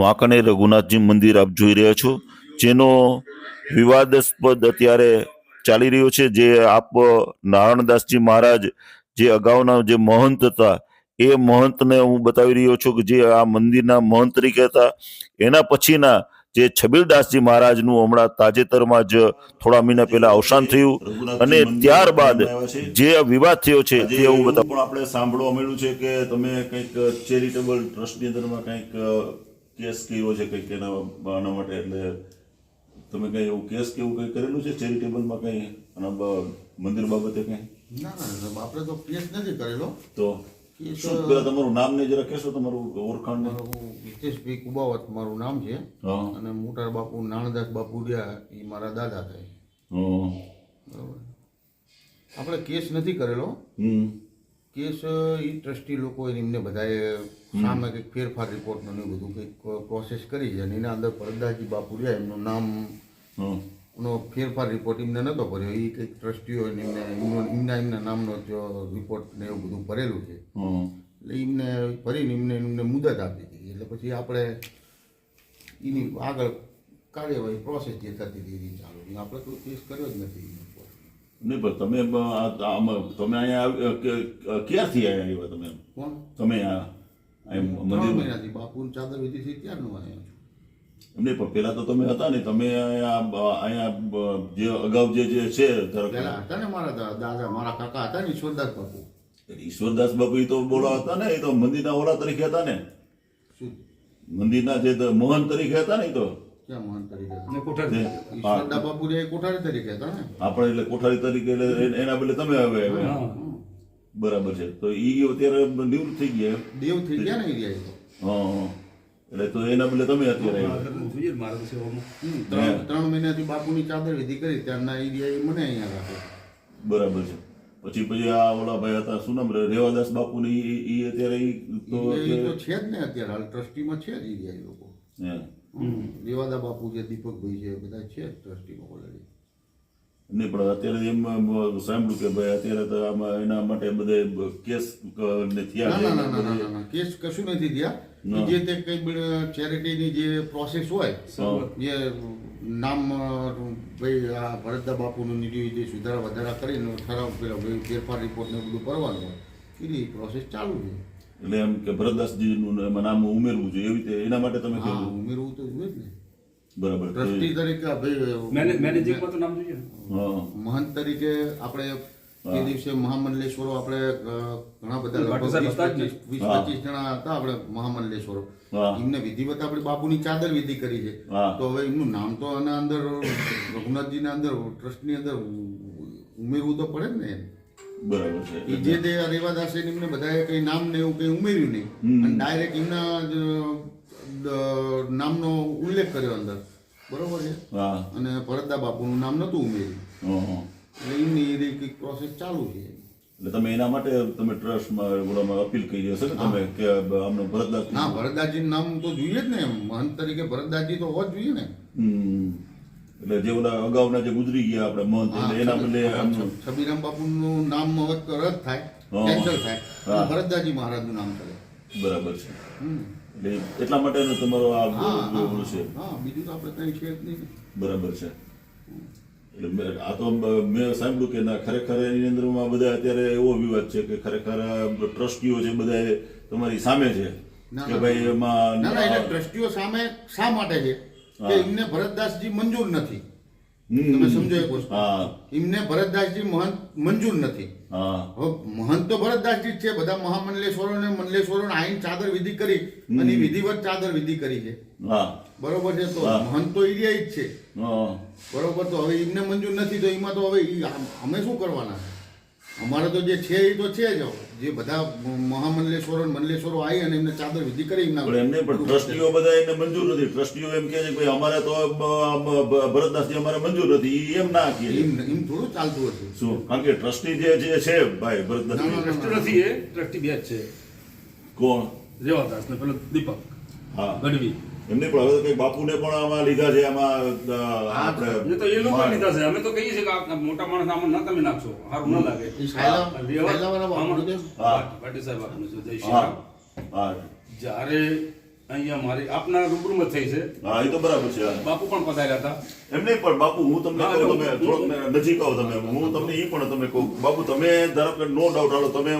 વાંકાનેર રઘુનાથજી મંદિર આપ જોઈ રહ્યા છો, જેનો વિવાદાસ્પદ અત્યારે ચાલી રહ્યો છે. જે આપ નારાયણદાસજી મહારાજ જે અગાઉના જે મહંત હતા, એ મહંતને હું બતાવી રહ્યો છું કે જે આ મંદિરના મહંત તરીકે હતા. એના પછીના જે છબીલદાસજી મહારાજનું હમણાં તાજેતરમાં જ થોડા મહિના પહેલા અવસાન થયું, અને ત્યારબાદ જે વિવાદ થયો છે તે હું બતાવું. પણ આપણે સાંભળવા મળ્યું છે કે તમે કંઈક ચેરિટેબલ ટ્રસ્ટની અંદરમાં કંઈક કેસ કર્યો છે કંઈક આના માટે, એટલે તમે કઈ એવું કેસ કે એવું કંઈ કરેલું છે ચેરિટેબલમાં કંઈ આના મંદિર બાબતે કંઈ? ના આપણે તો કેસ નથી કરેલો. તો શું પેલા તમારું નામ ને જરા કહેશો, તમારું ઓળખાણ? હિતેશભાઈ કુબાવત મારું નામ છે, અને મોટાર બાપુ નાણદાસ બાપુ રહ્યા એ મારા દાદા થાય. બરાબર. આપણે કેસ નથી કરેલો. કેસ એ ટ્રસ્ટી લોકો એમને બધાએ સામે કંઈક ફેરફાર રિપોર્ટનું ને બધું કંઈક પ્રોસેસ કરી છે, અને એના અંદર ભરતદાસજી બાપુ રહ્યા એમનું નામ નો ફેરફાર રિપોર્ટ એમને નહોતો ભર્યો. એ કંઈક ટ્રસ્ટીઓ એમના નામનો રિપોર્ટ ને એવું બધું ભરેલું છે, એટલે એમને ભરીને એમને મુદત આપી હતી. એટલે પછી આપણે એની આગળ કાર્યવાહી પ્રોસેસ જે થતી હતી એની ચાલુ. આપણે કોઈ કેસ કર્યો જ નથી. નહીં, પણ તમે અહીંયા ક્યારથી આવ્યા? તમે કોણ? તમે મહિનાથી બાપુની ચાદર વિધિ થી ત્યારનું આવ્યા છું. એમને પણ પેલા તો તમે હતા ને, તમે અહીંયા જે અગાઉ જે છે પેલા હતા ને મારા દાદા મારા કાકા હતા ને ઈશ્વરદાસ બાપુ. ઈશ્વરદાસ બાપુ એ તો બોલા હતા ને, એ તો મંદિરના ઓલા તરીકે હતા ને, શું મંદિરના જે મહંત તરીકે હતા ને. એ તો ક્યાં મહંત તરીકે? ઈશ્વરદાસ બાપુ કોઠારી તરીકે હતા ને. આપણે એટલે કોઠારી તરીકે, એટલે એના બદલે તમે હવે બરાબર છે. તો એ અત્યારે નિવૃત્ત થઈ ગયા, દેવ થઈ ગયા ને એ. હા, એટલે તો એના બદલે તમે અત્યારે 3 મહિનાથી બાપુની ચાદર વિધિ કરી ત્યારના એરિયા મને અહીંયા રાખે. બરાબર છે. પછી આ ઓલા ભાઈ હતા, શું નામ, રેવાદાસ બાપુ ને, એ અત્યારે તો છે જ ને અત્યારે હાલ ટ્રસ્ટીમાં છે જ એરિયા એ લોકો. રેવાદા બાપુ છે, દીપકભાઈ છે, બધા છે ટ્રસ્ટીમાં ઓલરેડી. નહીં, પણ અત્યારે એમ સાંભળ્યું કે ભાઈ અત્યારે તો આમાં એના માટે બધા કેસ થયા. ના, કેસ કશું નથી થયા. જે તે કઈ ચેરિટીની જે પ્રોસેસ હોય, જે નામ ભાઈ આ ભરતદા બાપુનું જે સુધારા વધારા કરીને ઠરાવ ફેરફાર રિપોર્ટ ને બધું કરવાનું હોય, એની પ્રોસેસ ચાલુ છે. એટલે એમ કે ભરતદાસજીનું એમાં નામ ઉમેરવું જોઈએ, એવી રીતે એના માટે તમે કહ્યું? ઉમેરવું તો જોઈએ જ ને. બરાબર. ટ્રસ્ટી તરીકે મહંત તરીકે આપણે એ દિવસે મહામંડલેશ્વરો આપણે ઘણા બધા 20-25 જણા હતા આપણે મહામંડલેશ્વરો. એમને વિધિવત આપણે બાપુની ચાદર વિધિ કરી છે. તો હવે એમનું નામ તો આના અંદર રઘુનાથજીના અંદર ટ્રસ્ટની અંદર ઉમેરવું તો પડે ને. બરાબર છે. જે તે રેવાદાસે એમને બધાએ કઈ નામ ને એવું કઈ ઉમેર્યું નહીં, અને ડાયરેક્ટ એમના નામનો ઉલ્લેખ કર્યો અંદર. બરોબર છે. અને ભરતદા બાપુનું નામ નતું ઉમેર્યું. એટલે એમની કંઈક પ્રોસેસ ચાલુ છે. એટલે તમે એના માટે તમે ટ્રસ્ટમાં અપીલ કરી હશે ને તમે કે આમનો ભરતદાસ? હા, ભરતદાસજીનું નામ તો જોઈએ જ ને. મહંત તરીકે ભરતદાસજી તો હોવા જ જોઈએ ને. એટલે જે ઓલા અગાઉના જે ગુજરી ગયા આપણે મહંત, એના બદલે છબીરામ બાપુનું નામ રદ થાય, કેન્સલ થાય, ભરતદાસજી મહારાજનું નામ કરે. બરાબર છે. એટલે એટલા માટે તમારો આ છે. હા, બીજું તો આપણે કઈ છે જ નહીં. બરાબર છે. એટલે આ તો મેં સાંભળ્યું કે ના, ખરેખર એની અંદરમાં બધા અત્યારે એવો વિવાદ છે કે ખરેખર ટ્રસ્ટીઓ છે બધા તમારી સામે છે કે ભાઈ એમાં. ના, એટલે ટ્રસ્ટીઓ સામે શા માટે છે કે એમને ભરતદાસજી મંજૂર નથી. તમે સમજો એક વસ્તુ, એમને ભરતદાસજી મહંત મંજૂર નથી. હવે મહંત તો ભરતદાસજી જ છે. બધા મહામંડલેશ્વરો ને મંડલેશ્વરો આઈન ચાદર વિધિ કરી અને વિધિવત ચાદર વિધિ કરી છે. બરોબર છે. તો મહંત તો એરિયા જ છે. બરોબર. તો હવે એમને મંજૂર નથી, તો એમાં તો હવે અમે શું કરવાના? અમારે તો જે છે એ તો છે જ. જે બધા મહામંડલેશ્વરો મંડલેશ્વરો આવી અને એમને ચાદર વિધિ કરી એમને પણ ટ્રસ્ટીઓ બધા એને મંજૂર નથી. ટ્રસ્ટીઓ એમ કહે છે કે ભાઈ અમારે તો ભરતદાસજી અમારે મંજૂર નથી. એમ ના કહે. એમ થોડું ચાલતું હતું. શું? કારણ કે ટ્રસ્ટી જે છે ભાઈ ભરતદાસ નથી, એ ટ્રસ્ટી બે જ છે. કોણ? રેવાદાસ ને પેલો દીપક ગઢવી. એમને પણ હવે કઈ બાપુને પણ આમાં લીધા છે. આમાં આપણે તો એ લોકો લીધા છે. અમે તો કહીએ છીએ કે મોટા માણસ આમાં ના તમે નાખશો, સારું ના લાગે. જ્યારે અહીંયા મારી આપના રૂબરૂમાં થઈ છે. હા, એ તો બરાબર છે. હા. બાપુ પણ પધાર્યા હતા. એમ નહીં, પણ બાપુ હું તમને હા, કહું, જો, તમે થોડોક નજીક આવો, તમે હું તમને એ પણ તમે કહું, બાપુ તમે ધારો કે નો ડાઉટ હાલો તમે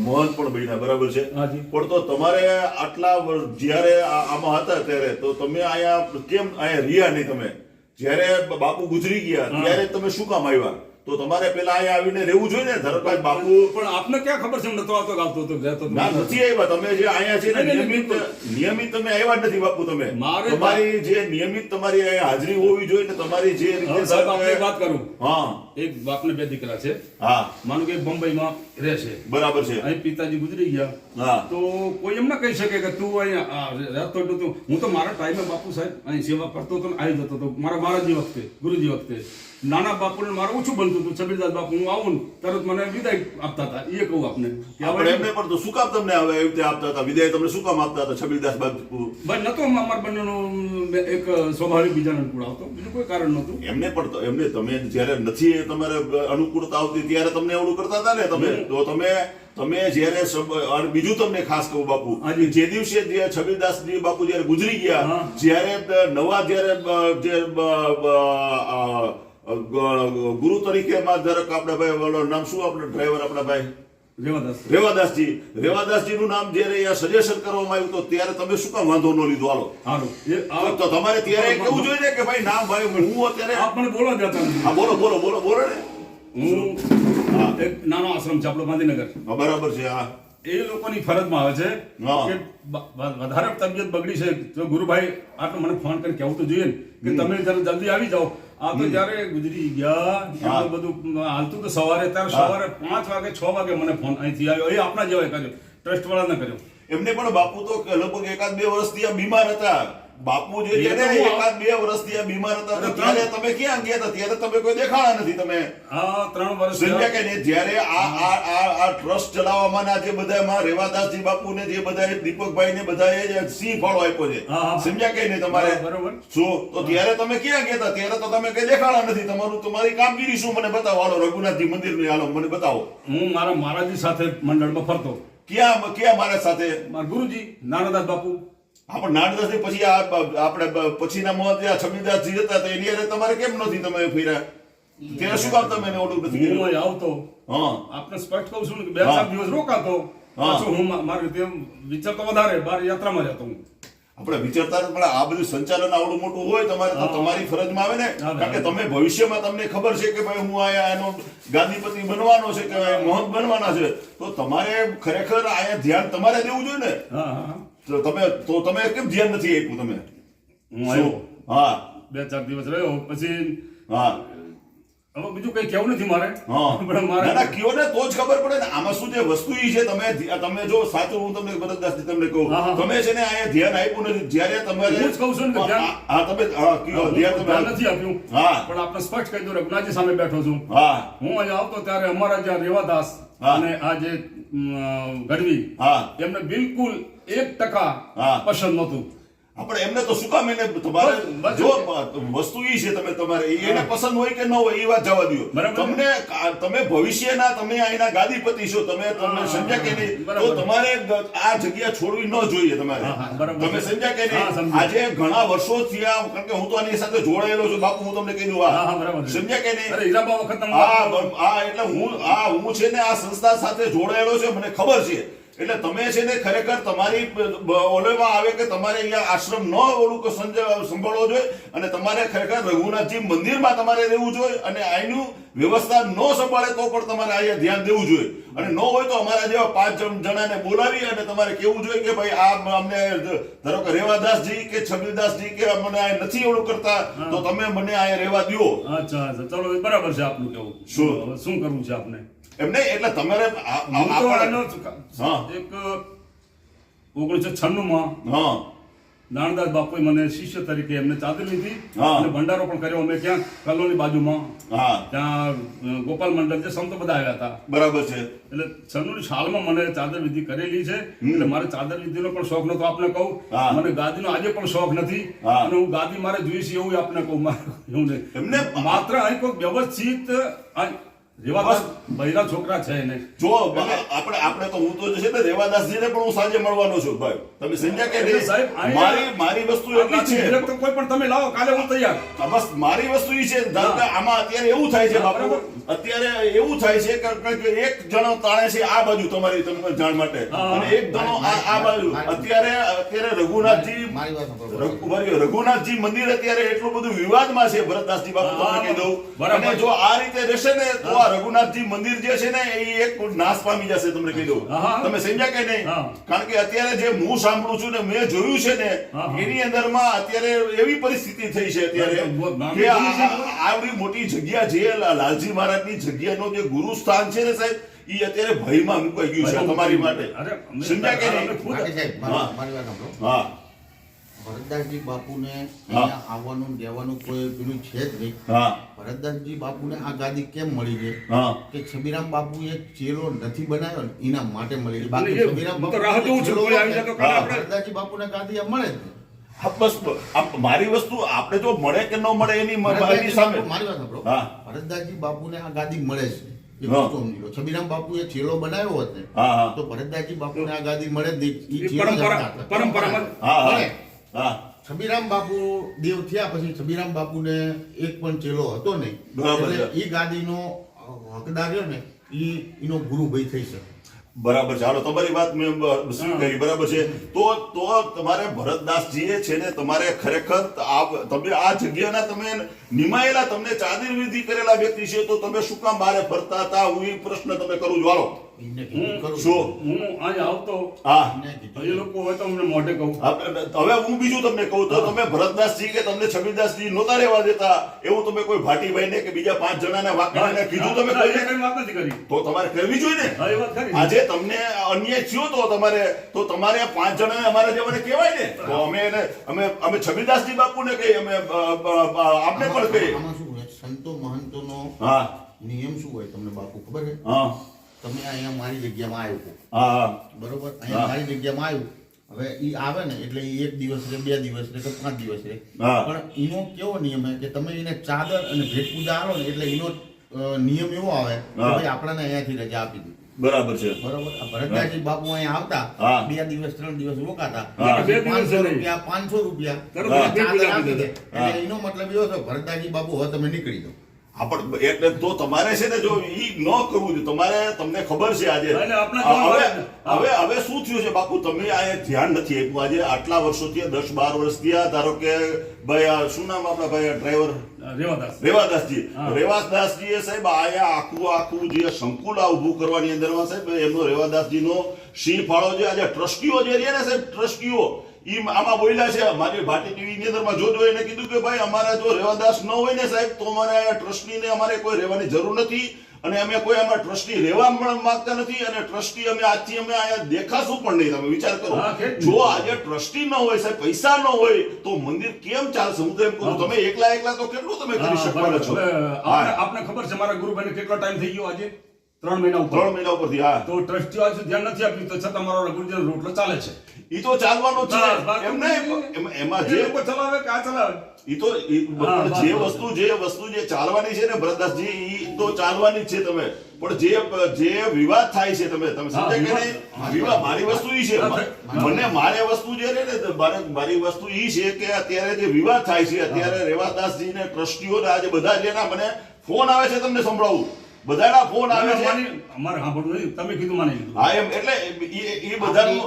મહંત પણ બન્યા, બરાબર છે, હાજી. પણ તો તમારે આટલા જ્યારે આમાં હતા ત્યારે તો તમે અહીંયા કેમ અહીંયા રહ્યા નહીં? તમે જ્યારે બાપુ ગુજરી ગયા ત્યારે તમે શું કામ આવ્યા? તો તમારે પેલા અહીંયા આવીને રહેવું જોઈએ ને. ધારો કે બાપુ પણ આપને ક્યાં ખબર છે હું નતો આવતો, આવતો હતો, જતો હતો? ના, નથી આવ્યા. તમે જે અહીંયા છે ને નહીં, નહીં, નિયમિત તમે આવ્યા જ નથી બાપુ. તમે મારે તમારી જે નિયમિત તમારી અહીંયા હાજરી હોવી જોઈએ ને, તમારી જે હવે રીતે સાહેબ આપણે એક વાત કરું. હા એક બાપને 2 દીકરા છે. હા માનું કે બંબઈમાં રહે છે, બરાબર છે. અહીં પિતાજી ગુજરી ગયા, હા તો કોઈ એમ ના કહી શકે કે તું અહીંયા રહેતો હતો. તો હું તો મારા ટાઈમે બાપુ સાહેબ અહીં સેવા કરતો હતો ને આવી જતો હતો. મહારાજી વખતે, ગુરુજી વખતે નાના બાપુને મારે ઓછું બનતું હતું. છબીરદાસ બાપુ હું આવું ને તરત મને વિદાય આપતા હતા. એ કહું આપને કે આપણે એમને પણ તો શું કામ તમને હવે એવી રીતે આપતા હતા વિદાય? તમને શું કામ આપતા હતા છબીરદાસ બાપુ? ભાઈ નતો અમારા બંનેનો એક સ્વાભાવિક બીજાને અનુકૂળ આવતો, બીજું કોઈ કારણ નહોતું. એમને પણ એમને તમે જ્યારે નથી તમારે અનુકૂળતા આવતી ત્યારે તમને એવડું કરતા હતા ને. તમે તો તમે જ્યારે અને બીજું તમને ખાસ કહું બાપુ, હાજી. જે દિવસે જે છબીરદાસજી બાપુ જ્યારે ગુજરી ગયા, હા. જ્યારે નવા જે ગુરુ તરીકે માં જરાક આપણે ભાઈ ઓલો નામ શું આપણે ડ્રાઈવર આપણા ભાઈ રેવાદાસ રેવાદાસજી નું નામ જ્યારે સજેશન કરવામાં આવ્યું તો ત્યારે તમે શું કામ વાંધો ન લીધો? હાલો સારું તો તમારે ત્યારે કેવું જોઈએ ને કે ભાઈ ના ભાઈ હું અત્યારે આપ મને બોલો જતા નથી. હા બોલો ને. હું એક નાનો આશ્રમ છે આપણો ગાંધીનગર, હા, બરાબર છે. હા એ લોકોની ફરજમાં આવે છે હા. કે વધારે તબિયત બગડી છે તો ગુરુભાઈ આટલો મને ફોન કરીને કહેવું તો જોઈએ ને કે તમે જરા જલ્દી આવી જાઓ. આ તો જયારે ગુજરી ગયા હા. એટલું બધું હાલતું તો સવારે, ત્યારે સવારે 5 વાગે 6 વાગે મને ફોન અહીંથી આવ્યો. એ આપણા જેવાય કર્યો, ટ્રસ્ટ વાળાને કર્યો. એમને પણ બાપુ તો લગભગ 1-2 વર્ષથી આ બીમાર હતા. બાપુ જે છે ને એ તો 1-2 વર્ષથી આ બીમાર હતા તો અરે ત્યારે તમે ક્યાં ગયા હતા? ત્યારે તમે કોઈ દેખાડા નથી. તમે આ 3 વર્ષ સમજ્યા કે નહીં? જ્યારે આ ટ્રસ્ટ ચલાવવાના જે બધામાં રેવાદાસજી બાપુ ને જે બધા દીપકભાઈ ને બધાએ સિંહ ફાળો આપ્યો છે. હા, હા. સમજ્યા કે નહીં તમારે? બરોબર. શું તો ત્યારે તમે ક્યાં ગયા હતા? ત્યારે તો તમે કઈ દેખાડા નથી. તમારી કામગીરી શું મને બતાવો. હાલો રઘુનાથજી મંદિર ની હાલો મને બતાવો. હું મારા મહારાજજી સાથે મંડળમાં ફરતો. ક્યાં મારા સાથે? મારા ગુરુજી નાનાદાસ બાપુ. આપણે નાનદાસ પછી આપણે પછીના મહંત છબીરદાસજી હતા તો એની હારે તમારે કેમ નથી તમે ફર્યા? ત્યારે શું કામ તમે એને ઓલું નથી હું કર્યું? અહીં આવતો, હા આપને સ્પષ્ટ કહું છું ને કે 2-4 દિવસ રોકાતો. હા. પાછું હું મારી રીતે વિચાર તો વધારે બાર યાત્રામાં જતો હું. આપણે વિચારતા પણ આ બધું સંચાલન આવડું મોટું હોય તમારે તો તમારી ફરજમાં આવે ને. આવે. કારણ કે તમે ભવિષ્યમાં તમને ખબર છે કે ભાઈ હું આયા એનો ગાદીપતિ બનવાનો છે કે મહંત બનવાના છે તો તમારે ખરેખર આયા ધ્યાન તમારે દેવું જોઈએ ને. હા, હા. તો તમે કેમ ધ્યાન નથી આપ્યું તમે? હું આવ્યો, હા 2-4 દિવસ રહ્યો, પછી હા હવે બીજું કઈ કહેવું નથી મારે. હા. પણ ના, મારે ના, કયો ને તો જ ખબર પડે ને આમાં શું જે વસ્તુ ઈ છે. તમે જો સાચું હું તમને ભરતદાસજી તમને કહું, હા, હા. તમે છે ને અહીંયા ધ્યાન આપ્યું નથી. જ્યારે તમારે હું જ કહું છું ને કે ધ્યાન- હા તમે હા કયો ધ્યાન ધ્યાન તમે નથી આપ્યું. હા. પણ આપણે સ્પષ્ટ કહી દઉં, રઘુનાથજી સામે બેઠો છું. હા હું અહીં આવતો ત્યારે અમારા જ્યાં રેવાદાસ હા. અને આ જે ગઢવી, હા એમને બિલકુલ 1% હા. પસંદ નહોતું. આપણે એમને તો શું કામ એને તમારે બસ. જો વસ્તુ ઈ છે તમે તમારે એને પસંદ હોય કે ન હોય એ વાત જવા દો. બરાબર. તમે ભવિષ્યના તમે અહીંના ગાદીપતિ છો. તમે સમજ્યા કે નહીં? બરાબર. તો તમારે આ જગ્યા છોડવી ન જોઈએ તમારે. હા, હા, બરાબર. તમે સમજ્યા કે હા, નહીં? સમજ્યો. આજે ઘણા વર્ષો થયા કારણ કે હું તો આની સાથે જોડાયેલો છું બાપુ. હું તમને કહી દઉં હા, હા, બરાબર છે. સમજ્યા કે નહીં? અરે હીરાબા વખત એટલે હું છે ને આ સંસ્થા સાથે જોડાયેલો છે. મને ખબર છે. એટલે તમે છે ને ખરેખર તમારી ઓલેમાં આવે કે તમારે અહીંયા આશ્રમ ન ઓલું સંભાળવો જોઈએ અને તમારે ખરેખર રઘુનાથજી મંદિરમાં તમારે રહેવું જોઈએ અને અહીંનું વ્યવસ્થા ન સંભાળે તો પણ તમારે અહીંયા ધ્યાન દેવું જોઈએ અને ન હોય તો અમારા જેવા 5 જણાને બોલાવી અને તમારે કેવું જોઈએ કે ભાઈ આ અમને ધારો કે રેવાદાસજી કે છબીરદાસજી કે મને આ નથી ઓલું કરતા તો તમે મને અહીંયા રહેવા દો. અચ્છા, ચલો બરાબર છે આપનું કેવું. શું? શું કરવું છે આપને? એમ નહીં એટલે તમારે હું તો આનો હા. એક 1996 માં હા નાનદાસ બાપુએ મને શિષ્ય તરીકે એમને ચાદર લીધી હા. અને ભંડારો પણ કર્યો. અમે ક્યાં કલોની બાજુમાં હા ત્યાં ગોપાલ મંડળ જે સંતો બધા આવ્યા હતા. બરાબર છે. એટલે 96 ની સાલમાં મને ચાદર વિધિ કરેલી છે. એટલે મારે ચાદર વિધિનો પણ શોખ નતો આપને કહું. હા. મને ગાદીનો આજે પણ શોખ નથી હા. અને હું ગાદી મારે જોઈશ એવું આપને કહું. મારે એવું નહીં. એમને માત્ર અહીં કોઈ વ્યવસ્થિત રેવાદાસ બૈરા છોકરા છે નહીં. જો આપણે તો હું તો છે ને રેવાદાસજીને પણ હું સાંજે મળવાનો છું ભાઈ, તમે સમજ્યા કે એટલે નહીં? સાહેબ, અહીંયા મારી વસ્તુ એટલી છે, direct તો કોઈ પણ તમે લાવો, કાલે હું તૈયાર. બસ મારી વસ્તુ એ છે. ધારો કે આમાં અત્યારે એવું થાય છે બાપુ, અત્યારે એવું થાય છે કે એક જણો તાણે છે આ બાજુ તમારી તમને જાણ માટે, અને એક જણો આ બાજુ. અત્યારે રઘુનાથજી મારી વાત સાંભળો. રઘુનાથજી મંદિર અત્યારે એટલું બધું વિવાદમાં છે ભરતદાસજી બાપુ, તમને કહી દઉં. બરાબર. અને જો આ રીતે રહેશે ને તો આ રઘુનાથજી મંદિર જે છે ને એ એક નાશ પામી જશે, તમને કહી દઉં. તમે સમજ્યા કે નહીં? કારણ કે અત્યારે જે હું સાંભળું છું ને મેં જોયું છે ને એની અંદરમાં અત્યારે એવી પરિસ્થિતિ થઈ છે અત્યારે કે આવડી મોટી જગ્યા જે લાલજી મહારાજની જગ્યાનો જે ગુરુસ્થાન છે ને સાહેબ, એ અત્યારે ભયમાં મુકાઈ ગયું છે તમારી માટે. સમજ્યા કે નહીં? માટી સાહેબ, મારી વાત સાંભળો. હા, ભરતદાસજી બાપુને અહીંયા આવવાનું દેવાનું કોઈ પેલું છે જ નહીં. હા, ભરતદાસજી બાપુને આ ગાદી કેમ મળી છે હા. કે છબીરામ બાપુ એક ચેલો નથી બનાવ્યો ને એના માટે મળી છે. બાકી એટલે છબીરામ હું તો રાહ જોઉં છું, ચેલો કોઈ આવી જાય તો કાલે આપણે- ભરતદાસજી બાપુને ગાદી આ મળે જ નહીં. હા, બસ મારી વસ્તુ આપણે જો મળે કે ન મળે એની મારી સામે. મારી વાત સાંભળો. હા. ભરતદાસજી બાપુને આ ગાદી મળે છે. એ હા. વસ્તુ સમજી લો. છબીરામ બાપુ એ ચેલો બનાવ્યો હોત ને હા, હા. તો ભરતદાસજી બાપુને આ ગાદી મળે જ નહીં. ઈ એ ચેલો જ પરંપરા- હતા. પરંપરામાં હા, હા. મળે. હા, છબીરામ બાપુ દેવ થયા પછી છબીરામ બાપુને એક પણ ચેલો હતો નહીં. બરાબર એટલે છે. ઈ ગાદીનો હકદાર રહ્યો ને એનો ગુરુભાઈ થઈ શકે. બરાબર છે. હાલો, તમારી વાત મેં સ્વીકારી. બરાબર છે. તો તમારે ભરતદાસજીએ છે ને તમારે ખરેખર તમે આ જગ્યાના તમે નિમાયેલા, તમને ચાદર વિધિ કરેલા વ્યક્તિ છે, તો તમે શું કામ બારે ફરતા હતા? હું એ પ્રશ્ન તમે કરું છું. હાલો, એને કીધું કરું. શું? હું અહીંયા આવતો, હા, એને કીધું. એ લોકો હોય તો અમને મોઢે કહું. હવે હું બીજું તમને કહું તો તમે ભરતદાસજી કે તમને છબીદાસજી નહોતા રહેવા દેતા એવું તમે કોઈ ભાટીભાઈને કે બીજા 5 જણાને વાકડાને કીધું તમે ના, એ કોઈને? કઈ વાત નથી કરી. તો તમારે કરવી જોઈએ ને. હા, એ વાત ખરી. આજે તમને અન્યાય થયો તો તમારે 5 જણાને અમારા જેવાને કહેવાય ને. તો અમે છબીદાસજી બાપુને કહીએ, અમે આપને પણ કહીએ. આમાં શું હોય? સંતો મહંતોનો હા, નિયમ શું હોય તમને બાપુ ખબર છે? હા, તમે અહીંયા મારી જગ્યામાં આવ્યો, હા, બરોબર? અહીંયા મારી જગ્યામાં આવ્યું. હવે ઈ આવે ને એટલે ઈ 1 દિવસ રહે, 2 દિવસ રહે કે 5 દિવસ રહે. હા. પણ એનો કેવો નિયમ છે કે તમે એને ચાદર અને ભેટ પૂજા આલો ને એટલે એનો નિયમ એવો આવે કે હા. ભાઈ આપણને અહીંયાથી રજા આપી દીધી. બરાબર છે. બરોબર? આ ભરતદાસજી બાપુ અહીંયા આવતા, હા. 2 દિવસ 3 દિવસ રોકાતા, હા. 2 દિવસ 500 નહીં. રૂપિયા 500 રૂપિયા તરત હા. ભેટ પૂજા ચાદર આપી દે. હા. એટલે એનો મતલબ એવો છે ભરતદાસજી બાપુ હવે તમે નીકળી જાઓ. એટલે તો તમારે છે ને જો ઈ ન કરવું જોઈએ. તમને ખબર છે આજે એટલે આપણે તો હવે શું થયું છે બાપુ, તમે આ ધ્યાન નથી આપ્યું. આજે આટલા વર્ષો થયા, 10-12 વર્ષ થયા. ધારો કે ભાઈ આ શું નામ આપણા ભાઈ ડ્રાઈવર રેવાદાસ. રેવાદાસજી. હા. રેવાદાસજી એ સાહેબ આયા આખું જે સંકુલ આ ઊભું કરવાની અંદરમાં સાહેબ એમનો રેવાદાસજીનો સિંહ ફાળો છે. આજે ટ્રસ્ટીઓ જે રહ્યા ને સાહેબ, ટ્રસ્ટીઓ ઈ આમાં બોલ્યા છે. મારી ભાટી ટીવી ની અંદરમાં જોજો, એને કીધું કે ભાઈ અમારા જો રેવાદાસ ન હોય ને સાહેબ તો અમારે ટ્રસ્ટીને અમારે કોઈ રહેવાની જરૂર નથી, અને અમે કોઈ અમારા ટ્રસ્ટી રહેવા પણ માંગતા નથી, અને ટ્રસ્ટી અમે આજથી અમે અહીંયા દેખાશું પણ નહીં. તમે વિચાર કરો, હા, કે જો આજે ટ્રસ્ટી ન હોય સાહેબ, પૈસા ન હોય તો મંદિર કેમ ચાલશે? હું તો એમ કહું, તમે એકલા તો કેટલું તમે કરી શકવાના છો? આપને ખબર છે મારા ગુરુભાઈને કેટલો ટાઈમ થઈ ગયો? આજે 3 મહિના ઉપર. 3 મહિના ઉપરથી. હા, તો ટ્રસ્ટીઓ આજે ધ્યાન નથી આપ્યું, તો છતાં મારો ગુરુજીનો રોટલો ચાલે છે. ઈ તો ચાલવાનો જ બસ, છે. બાકી એમ નહીં, એમાં એ જે લોકો ચલાવે કે આ ચલાવે? ઈ તો હા, જે બસ, વસ્તુ જે ચાલવાની છે ને ભરતદાસજી, ઈ તો ચાલવાની જ છે. તમે પણ જે વિવાદ થાય છે, તમે સમજ્યા કે નહીં? વિવાદ મારી વસ્તુ ઈ છે. મારે વસ્તુ જે રહે ને, મારી વસ્તુ ઈ છે કે અત્યારે જે વિવાદ થાય છે, અત્યારે રેવાદાસજી ને ટ્રસ્ટીઓ આજે બધા જે ના મને ફોન આવે છે, તમને સંભળાવું, બધાના ફોન આવે છે. અમારે સાંભળવું નહીં, તમે કીધું માની લીધું. હા, એમ એટલે એ બધાનું.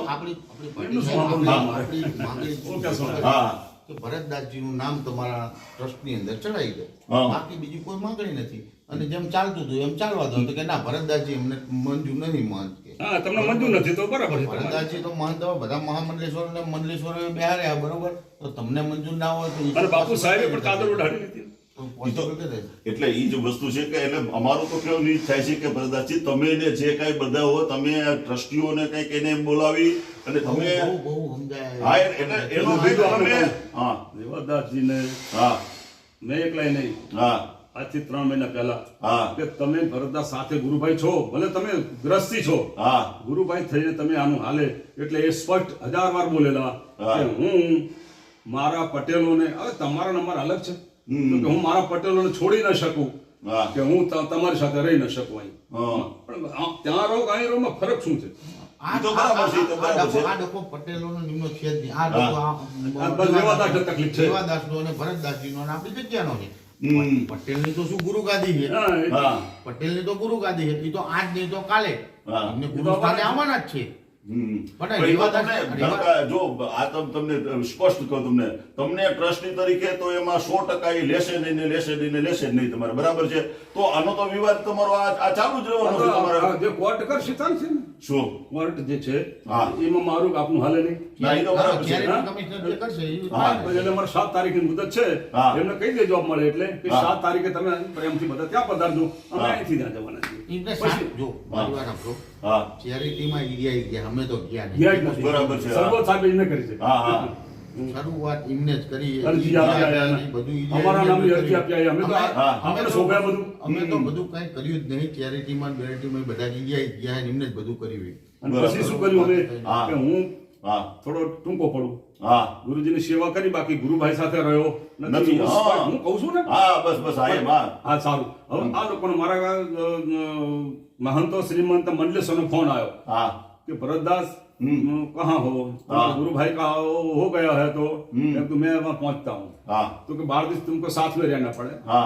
એમનું શું વાપરવું? આપણી માંગણી ઓકે, સોરી. હા, કે ભરતદાસજીનું નામ તમારા ટ્રસ્ટની અંદર ચડાવી દો. હા. બાકી બીજી કોઈ માંગણી નથી. અને જેમ ચાલતું હતું એમ ચાલવા દો. તો કે ના, ભરતદાસજી એમને મંજૂર નથી મહંત કે. હા, તમને મંજૂર નથી તો બરાબર છે તમારે. ભરતદાસજી તો મહંત હવે બધા મહામંડલેશ્વર ને મંડલેશ્વર બેહાર્યા, બરોબર? તો તમને મંજૂર ના હોય તો અને બાપુ સાહેબે પણ ચાદર ઉડાડી લીધી. તો possible કે થાય? એટલે ઈ જ વસ્તુ છે કે એટલે અમારું તો કેવું નહીં થાય છે કે ભરતદાસજી તમે ને જે કાંઈ બધા હો, તમે ટ્રસ્ટીઓને કંઈક એને બોલાવી અને તમે બહુ સમજાય. હા, એટલે એનો બીજું તમે આપણે હા, રેવાદાસજીને હા, મેં એકલાય નહીં, હા, આજથી 3 મહિના પહેલા હા, કે તમે ભરતદાસ સાથે ગુરુભાઈ છો, ભલે તમે ગ્રસ્તી છો, હા, ગુરુભાઈ થઈને તમે આનું હાલે એટલે એ સ્પષ્ટ 1000 વાર બોલેલા હા. કે હું મારા પટેલોને, હવે તમારા નંબર અલગ છે, તો કે હું મારા પટેલોને છોડી ન શકું, હા. કે હું તમારી સાથે રહી ન શકું અહીં. હા. પણ ત્યાં રહો કે અહીં રહો માં ફરક શું છે? આ તો બરાબર છે, એ તો બરાબર છે. આ ડખો પટેલોનો નિમ્નો છે જ નહીં. આ ડખો આ બસ દેવાદાસનો તકલીફ છે. દેવાદાસનો અને ભરતદાસજીનો અને આપણી જગ્યાનો છે. હમ. પટેલની તો શું ગુરુ ગાદી છે. હા, એ- હા. પટેલની તો ગુરુ ગાદી છે. એ તો આજ નહીં તો કાલે હા. એમને ગુરુ સ્થાને આવવાના જ છે. હમ. પણ પણ એ તો રેવાદાસ- તમને ધનકા- જો આ તમને સ્પષ્ટ કહું તમને ટ્રસ્ટી તરીકે તો એમાં 100% એ લેશે નહીં ને લેશે નહીં ને લેશે જ નહીં તમારે, બરાબર છે? તો આનો તો વિવાદ તમારો આ ચાલુ જ રહેવાનો છે તમારે. આ જે કોર્ટ કરશે ચાલશે ને. શું? કોર્ટ જે છે હા. એમાં મારું કે આપનું હાલે નહીં. ના, એ તો બરાબર છે. ચેરિટી કમિશનર જે કરશે એ હા. થાય ને. એટલે અમારે 7 તારીખની મુદત છે. હા. એમને કહી દે જોબ મળે એટલે કે હા. 7 તારીખે તમે પ્રેમથી બધા ત્યાં પધારજો. અમે હા. અહીંથી ત્યાં જવાના છીએ. એમને પછી સાથ- જો મારી વાત સાંભળો. હા. ચેરિટીમાં ઈ ગયા અમે તો ગયા નહીં. ગયા જ નથી. બરાબર છે. સરબત સાહેબ એને કરી છે. હા, હા. શરૂઆત એમને જ કરી. અરજી આપ્યા એને. બધું ઈ અમારા નામની કર્યું. અરજી આપ્યા અમે તો અમે- હા. આપણે શોભ્યા બધું. અમે તો બધું કઈ કર્યું જ નહીં. ચેરિટીમાં બેરિટીમાં બધા ગયા એમને જ બધું કર્યું. અને બરાબર. પછી શું કર્યું અમે હા. કે હું હા. થોડો ટૂંકો પડું. હા. ગુરુજીની સેવા કરી, બાકી ગુરુભાઈ સાથે રહ્યો નથી. હા. હું કહું છું ને. હા, બસ બસ હા એમ, હા. હા, સારું. હવે આ લોકોને મારા મહંતો શ્રીમંત મંડલેશ્વરનો ફોન આવ્યો હા. कि भरतदास हम्म। कहाँ हो? तो हाँ। गुरु भाई का हो गया है तो मैं वहां पहुंचता हूँ। હા. तो कि 12 दिन तुमको साथ में रहना पड़े। હા.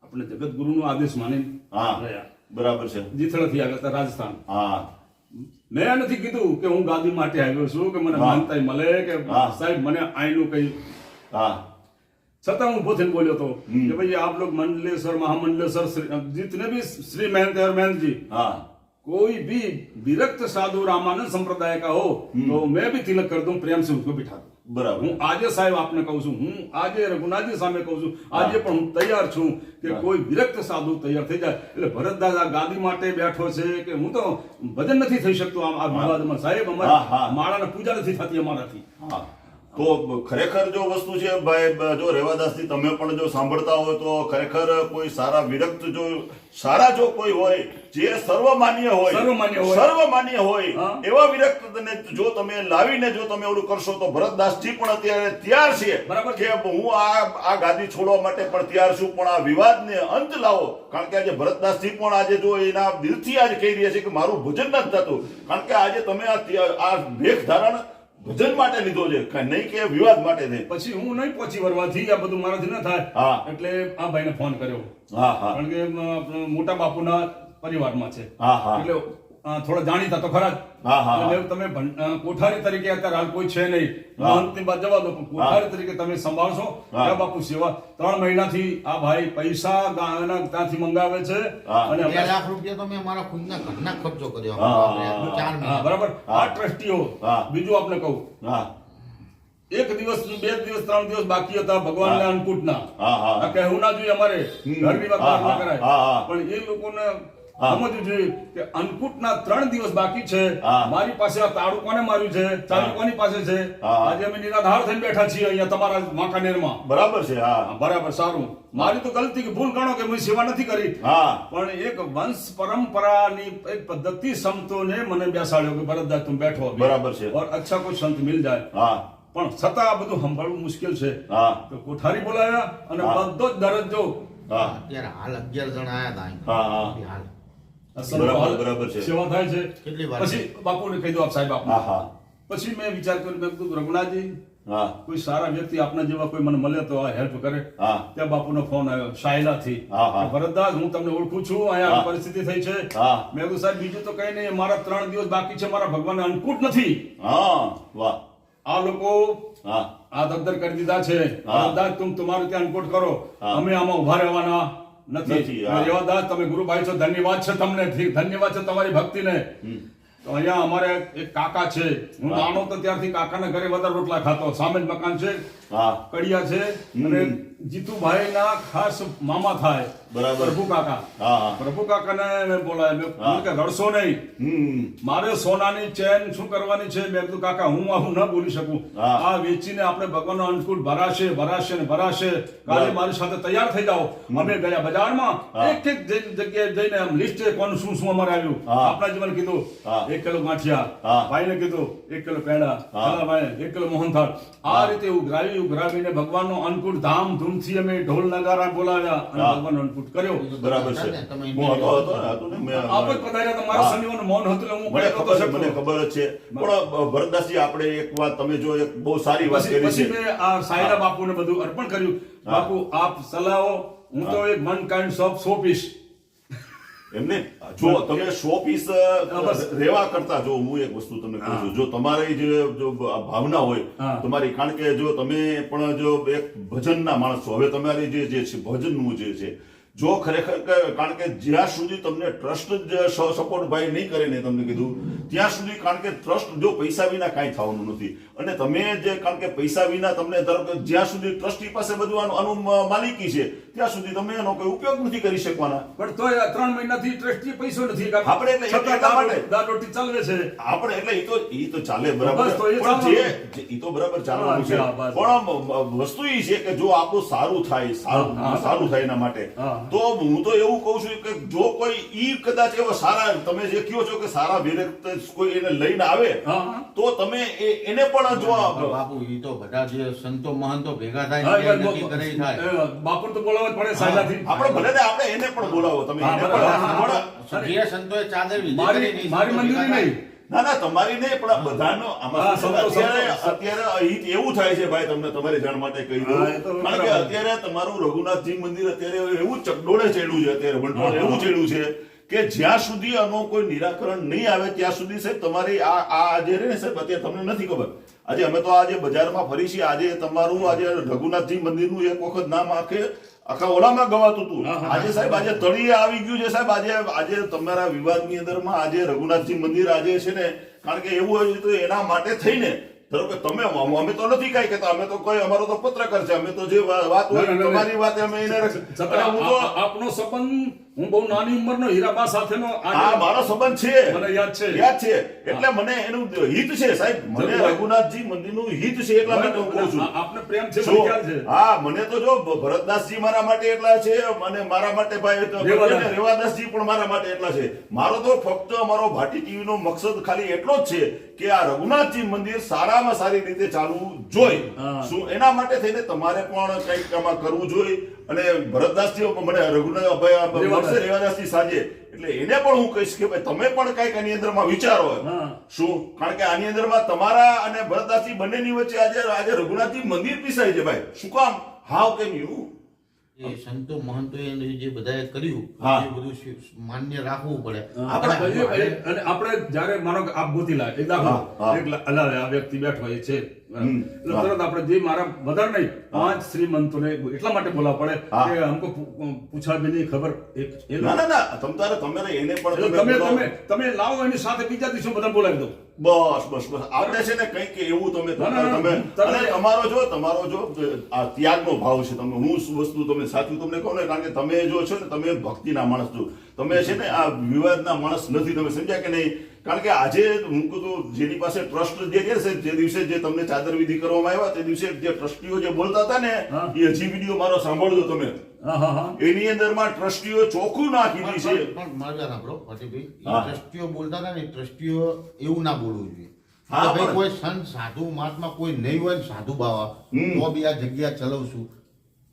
अपने जगत गुरु नो आदेश माने હા. રહ્યા. બરાબર છે. જીથળથી આવ્યા હતા રાજસ્થાન. હા. મેં નથી કીધું કે હું ગાદી માટે આવ્યો છું કે મને હા. માનતાઈ મળે કે હા. સાહેબ મને આઈનું કઈ, હા. छता हूँ बोधन बोलो तो कि भाई आप लोग मंडलेश्वर महामंडलेश्वर जितने भी श्री महंत और महंत जी હા. कोई भी विरक्त साधु रामानंद संप्रदाय का हो तो मैं भी तिलक कर दूं, प्रेम से उसको बिठा दूं। બરાબર. હું આજે સાહેબ આપને કહું છું, હું આજે રઘુનાથજી સામે કહું છું, આજે પણ હું તૈયાર છું કે કોઈ વિરક્ત સાધુ તૈયાર થઈ જાય. એટલે ભરતદાસ આ ગાદી માટે બેઠો છે કે હું તો ભજન નથી થઈ શકતું આ વિવાદમાં સાહેબ. હા, અમારે હા. માળાને પૂજા નથી થતી અમારાથી. હા. તો ખરેખર જો વસ્તુ છે ભાઈ, જો રેવાદાસથી તમે પણ જો સાંભળતા હોય તો ખરેખર કોઈ સારા વિરક્ત જો સારા જો કોઈ હોય જે સર્વમાન્ય હોય સર્વમાન્ય હોય. હા. એવા વિરક્તને જો તમે લાવીને જો તમે ઓલું કરશો તો ભરતદાસજી પણ અત્યારે તૈયાર છે બરાબર કે હું આ ગાદી છોડવા માટે પણ તૈયાર છું, પણ આ વિવાદને અંત લાવો. કારણ કે આજે ભરતદાસજી પણ આજે જો એના દિલથી આજે કહી રહ્યા છે કે મારું ભજન નથી થતું, કારણ કે આજે તમે આ ભેખ ધારણ ભજન માટે લીધો છે, નહીં કે વિવાદ માટે છે. પછી હું નહીં પહોંચી વળવાથી આ બધું મારાથી ન થાય. હા. એટલે આ ભાઈને ફોન કર્યો. હા. હા. કારણ કે આપણો મોટા બાપુના પરિવારમાં છે. હા. હા. એટલે થોડા જાણીતા તો ખરા જ. હા, હા, હા. એટલે તમે કોઠારી તરીકે અત્યારે હાલ કોઈ છે નહીં, હા. મહંતની વાત જવા દો, પણ કોઠારી તરીકે તમે સંભાળશો. હા. ત્યાં બાપુ સેવા 3 મહિનાથી આ ભાઈ પૈસા ત્યાંથી મંગાવે છે. હા. અને 2 લાખ રૂપિયા તો મેં મારા ખુદના ઘરના ખર્ચો કર્યો. હા. 4 હા, મહિના. બરાબર. હા. આ ટ્રસ્ટીઓ, હા. બીજું આપને કહું, હા. 1 દિવસ 2 દિવસ 3 દિવસ બાકી હતા ભગવાનના અન્નકૂટના. હા. હા. આ કહેવું ના જોઈએ અમારે, ઘરની વાત બહાર ના કરાય. હા, હા. પણ એ લોકોને હા. સમજવું જોઈએ કે અન્નકૂટના 3 દિવસ બાકી છે. હા. મારી પાસે આ તાળું કોને માર્યું છે, ચાવી કોની પાસે છે? હા. આજે અમે નિરાધાર થઈને બેઠા છીએ અહીંયા તમારા વાંકાનેરમાં. બરાબર છે. હા. હા, બરાબર, સારું. મારી તો ગલતી કે ભૂલ ગણો કે મેં સેવા નથી કરી. હા. પણ એક વંશ પરંપરાની એક પદ્ધતિ સંતોને મને બેસાડ્યો કે ભરતદાસ તું બેઠો અભી. બરાબર છે. और अच्छा कोई संत मिल जाए. હા. પણ છતાં આ બધું સંભાળવું મુશ્કેલ છે. હા. તો કોઠારી બોલાવ્યા અને હા. બધો જ દરજ્જો હા. અત્યારે હાલ 11 જણા આયા હતા અહીં. હા. હા. હાલ બરાબર, બરાબર છે. સેવા થાય છે. કેટલી વાર પછી બાપુને કહી દો આપ સાહેબ આપને. હા. હા. પછી મેં વિચાર કર્યો, મેં કીધું રઘુનાથજી હા. કોઈ સારા વ્યક્તિ આપના જેવા કોઈ મને મળે તો આ હેલ્પ કરે. હા. ત્યાં બાપુનો ફોન આવ્યો શાયલાથી. હા, હા. કે ભરતદાસ હું તમને ઓળખું છું, અહીંયા હા. પરિસ્થિતિ થઈ છે. હા. મેં કીધું સાહેબ બીજું તો કઈ નહીં, મારા 3 દિવસ બાકી છે, મારા ભગવાનને અન્નકૂટ નથી. હા. વાહ. આ લોકો હા. આ દફતર કરી દીધા છે. હા. ભરતદાસ તું તમારું ત્યાં અન્નકૂટ કરો, હા. અમે આમાં ઉભા રહેવાના નથી, નથી. હા. રેવાદાસ તમે ગુરુભાઈ છો, ધન્યવાદ છે તમને, ધન્યવાદ છે તમારી ભક્તિને. તો અહીંયા અમારે એક કાકા છે, હું હા. નાનો તો ત્યારથી કાકાના ઘરે વધારે રોટલા ખાતો. સામે જ મકાન છે, હા. કડિયા છે. અને જીતુભાઈ ના ખાસ મામા થાય બરાબર. પ્રભુ કાકા. હા. હા. પ્રભુ કાકાને મેં બોલાય, મેં કીધું કે રડશો નહીં, મારે સોનાની ચેન શું કરવાની છે? મેં કીધું કાકા હું આવું ન બોલી શકું. હા. આ વેચીને આપણે ભગવાનનો અન્નકૂટ ભરાશે ભરાશે ને ભરાશે. કાલે મારી સાથે તૈયાર થઈ જાઓ. અમે ગયા બજારમાં, હા. એક એક જગ્યાએ જઈને આમ લિસ્ટ કોનું શું શું અમારે આવ્યું. હા. આપણા જીવન કીધું હા. 1 કિલો ગાંઠિયા, હા. ભાઈને કીધું 1 કિલો પેંડા, હા. ભાઈ 1 કિલો મોહનથાળ. આ હા. રીતે ઉઘરાવી ઉઘરાવીને ભગવાનનો અન્નકૂટ ધામધૂમથી અમે ઢોલ નગારા બોલાવ્યા અને ભગવાનનો અન્નકૂટ કર્યો. બરાબર છે. તમે હું હતો ને મેં આપણે પધાર્યા તમારા શનિવારનું મૌન હતું એટલે હું મને કઈ નહોતો ખબર છે, મને શકતો. ખબર જ છે. પણ ભરતદાસજી, આપણે એક વાત તમે જો એક બહુ સારી વાત કરી પછી છે. મેં આ સાયલા બાપુને બધું અર્પણ કર્યું. બાપુ આપ સલાહો, હું તો એક વન કાઇન્ડ ઓફ શોપીસ. એમને જો તમે શો પીસ રેવા કરતા, જો હું એક વસ્તુ તમને કહું છું, જો તમારી જો ભાવના હોય હા. તમારી, કારણ કે જો તમે પણ જો એક ભજનના માણસ છો, હવે તમારી જે છે ભજનનું જે છે, જો ખરેખર કારણ કે જ્યાં સુધી તમને ટ્રસ્ટ જ સપોર્ટ ભાઈ નહીં કરે ને, તમને કીધું ત્યાં સુધી, કારણ કે ટ્રસ્ટ જો પૈસા વિના કાંઈ થવાનું નથી. અને તમે જે, કારણ કે પૈસા વિના તમને ધારો કે જ્યાં સુધી ટ્રસ્ટી પાસે બધું આનું માલિકી છે ત્યાં સુધી તમે એનો કોઈ ઉપયોગ નથી કરી શકવાના. પણ તોય 3 મહિનાથી ટ્રસ્ટી પૈસો નથી. આપણે એટલે છતાં એટલા માટે દાળ રોટી ચાલવે છે. આપણે એટલે ઈ તો ચાલે બરાબર, બસ તો એ પણ ચાલવાનું. ઈ તો બરાબર ચાલવાનું છે. હા, બસ. પણ વસ્તુ ઈ છે કે જો આપણું સારું થાય, સારું થાય એના માટે, હા. તો હું તો એવું કહું છું કે જો કોઈ ઈ કદાચ એવો સારા, તમે જે કહો છો કે સારા વિરક્ત કોઈ એને લઈને આવે, હા. તો તમે એને પણ જો બાપુ ઈ તો બધા જે સંતો મહંતો ભેગા હા, થાય એ નક્કી કરે ઈ થાય. બાપુને તો બોલાવવા જ પડે સાયલાથી. આપણે ભલે ને આપણે એને પણ બોલાવો, તમે હા, એને બરાબર. પણ જે સંતોએ ચાદર વિધિ મારી કરી, મારી મંજૂરી નહીં. ના ના તમારી નહીં, પણ આ બધાનો આમાં હા, શું છે, સંતો. અત્યારે હિત એવું થાય છે ભાઈ, તમને તમારી જાણ માટે કહી દઉં, હા, એ તો કારણ કે બરાબર. અત્યારે તમારું રઘુનાથજી મંદિર અત્યારે એવું ચકડોળે ચડ્યું છે, અત્યારે વંટોળ એવું ચડ્યું છે કે જ્યાં સુધી આનું કોઈ નિરાકરણ નહીં આવે ત્યાં સુધી સાહેબ તમારી આ જે રહે ને સાહેબ, અત્યારે તમને નથી ખબર. આજે અમે તો આજે બજારમાં ફરી છીએ, આજે તમારું આજે રઘુનાથજી મંદિરનું એક વખત નામ આખા ઓલામાં ગવાતું હતું. આજે સાહેબ આજે તળિયે આવી ગયું છે સાહેબ. આજે તમારા વિવાદની અંદરમાં આજે રઘુનાથજી મંદિર આજે છે ને, કારણ કે એવું હોય તો એના માટે થઈને ધારો કે તમે, અમે તો નથી કાંઈ કહેતા, અમે તો કોઈ, અમારો તો પત્રકાર છે, અમે તો જે વાત હોય તમારી વાત અમે એને છતાં હું તો આપનો સંબંધ, હું બહુ નાની ઉંમરનો હીરાબા સાથેનો હા મારો સંબંધ છે, મને યાદ છે. યાદ છે. એટલે મને એનું હિત છે સાહેબ, મને રઘુનાથજી મંદિરનું હિત છે, એટલા માટે હું કહું છું. આપને પ્રેમ છે, મને જો, ખ્યાલ છે. હા મને તો જો ભરતદાસજી મારા માટે એટલા છે, અને મારા માટે ભાઈ રેવાદાસજી પણ મારા માટે એટલા છે. મારો તો ફક્ત અમારો ભાટી ટીવી નો મકસદ ખાલી એટલો જ છે કે આ રઘુનાથજી મંદિર સારામાં સારી રીતે ચાલવું જોઈએ. શું એના માટે થઈને તમારે પણ કંઈક આમાં કરવું જોઈએ. અને ભરતદાસજી મને રઘુનાથ ભાઈ રેવાદાસજી સાંજે, એટલે એને પણ હું કહીશ કે ભાઈ તમે પણ કંઈક આની અંદરમાં વિચારો. શું, કારણ કે આની અંદરમાં તમારા અને ભરતદાસજી બંનેની વચ્ચે આજે રઘુનાથજી મંદિર પીસાય છે ભાઈ. શું કામ? How can you? એ સંતો મહંતો જે બધાએ કર્યું હા. એ બધું માન્ય રાખવું પડે. અને આપણે જ્યારે માનો કે આપ ગોતી લાવે એક દાખલો, હા. એક અલાવે આ વ્યક્તિ બેઠો હોય છે, એટલે તરત આપણે જે મારા વધારે નહીં 5 શ્રીમંતોને એટલા માટે બોલાવવા પડે હા. કે हमको પૂછા भी नहीं ખબર. એ ના ના ના તમે એને પણ એટલે તમે બોલાવો. તમે લાવો એની સાથે બીજા દિવસો બધા બોલાવી દો. બસ આપણે છે ને કંઈક એવું તમે તમારો જો આ ત્યાગનો ભાવ છે, તમે હું શું વસ્તુ તમને સાચું તમને કહું ને, કારણ કે તમે જો છો ને, તમે ભક્તિના માણસ છો, તમે છે ને આ વિવાદના માણસ નથી. તમે સમજ્યા કે નહીં? કારણ કે આજે હું કહું, જેની પાસે ટ્રસ્ટ જે છે, જે દિવસે જે તમને ચાદર વિધિ કરવામાં આવ્યા તે દિવસે જે ટ્રસ્ટીઓ જે બોલતા હતા ને, એ હજી વિડીયો મારો સાંભળજો તમે. એની અંદરમાં ટ્રસ્ટીઓ ચોખ્ખું ના કીધી છે. પણ મારા સાંભળો ભાટીભાઈ, હા. એ ટ્રસ્ટીઓ બોલતા હતા ને, એ ટ્રસ્ટીઓ એવું ના બોલવું જોઈએ. હા, કે ભાઈ પણ- કોઈ સંત સાધુ મહાત્મા કોઈ નહીં હોય ને સાધુ બાવા તો બી આ જગ્યા ચલાવશું,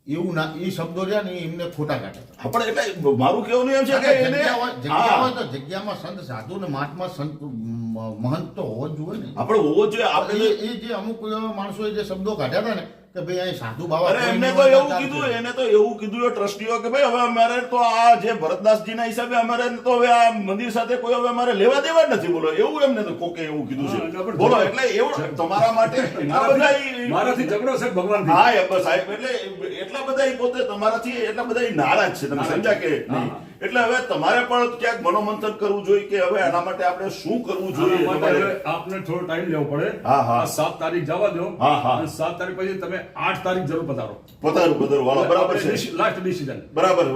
એવું ના, એ શબ્દો રહ્યા ને એ એમને ખોટા કાઢે. આપણે એટલે મારું કેવું એમ છે કે એને જગ્યા હોય તો જગ્યામાં સંત સાધુ ને મહાત્મા સંત મહંત તો હોવો જ જોઈએ ને. આપણે હોવો જોઈએ. આપણે એ જે અમુક માણસોએ જે શબ્દો કાઢ્યા હતા ને કે ભાઈ અહીં સાધુ બાવા અરે કોઈ એમને નહીં તો હોય એવું ચાલશે. કીધું, એને તો એવું કીધું એ ટ્રસ્ટીઓ કે ભાઈ હવે અમારે તો આ જે ભરતદાસજીના હિસાબે અમારે તો હવે આ મંદિર સાથે કોઈ હવે અમારે લેવા દેવા જ નથી. બોલો એવું એમને તો કોકે એવું કીધું છે. બોલો એટલે એવું તમારા માટે એટલા બધા મારાથી ઝઘડો છે ભગવાન. હા એ બસ સાહેબ, એટલે એટલા બધા ઈ પોતે તમારાથી એટલા બધા ઈ નારાજ છે. તમે સમજ્યા કે નહીં? એટલે હવે તમારે પણ ક્યાંક મનોમંથન કરવું જોઈએ કે હવે આના માટે આપણે શું કરવું જોઈએ. તમારે આપને થોડો ટાઈમ લેવો પડે. હા, હા. આ 7 તારીખ જવા દો. હા, હા. અને 7 તારીખ પછી તમે 8 તારીખ જરૂર પધારો. પધારું વાળો બરાબર છે. Last decision. બરાબર,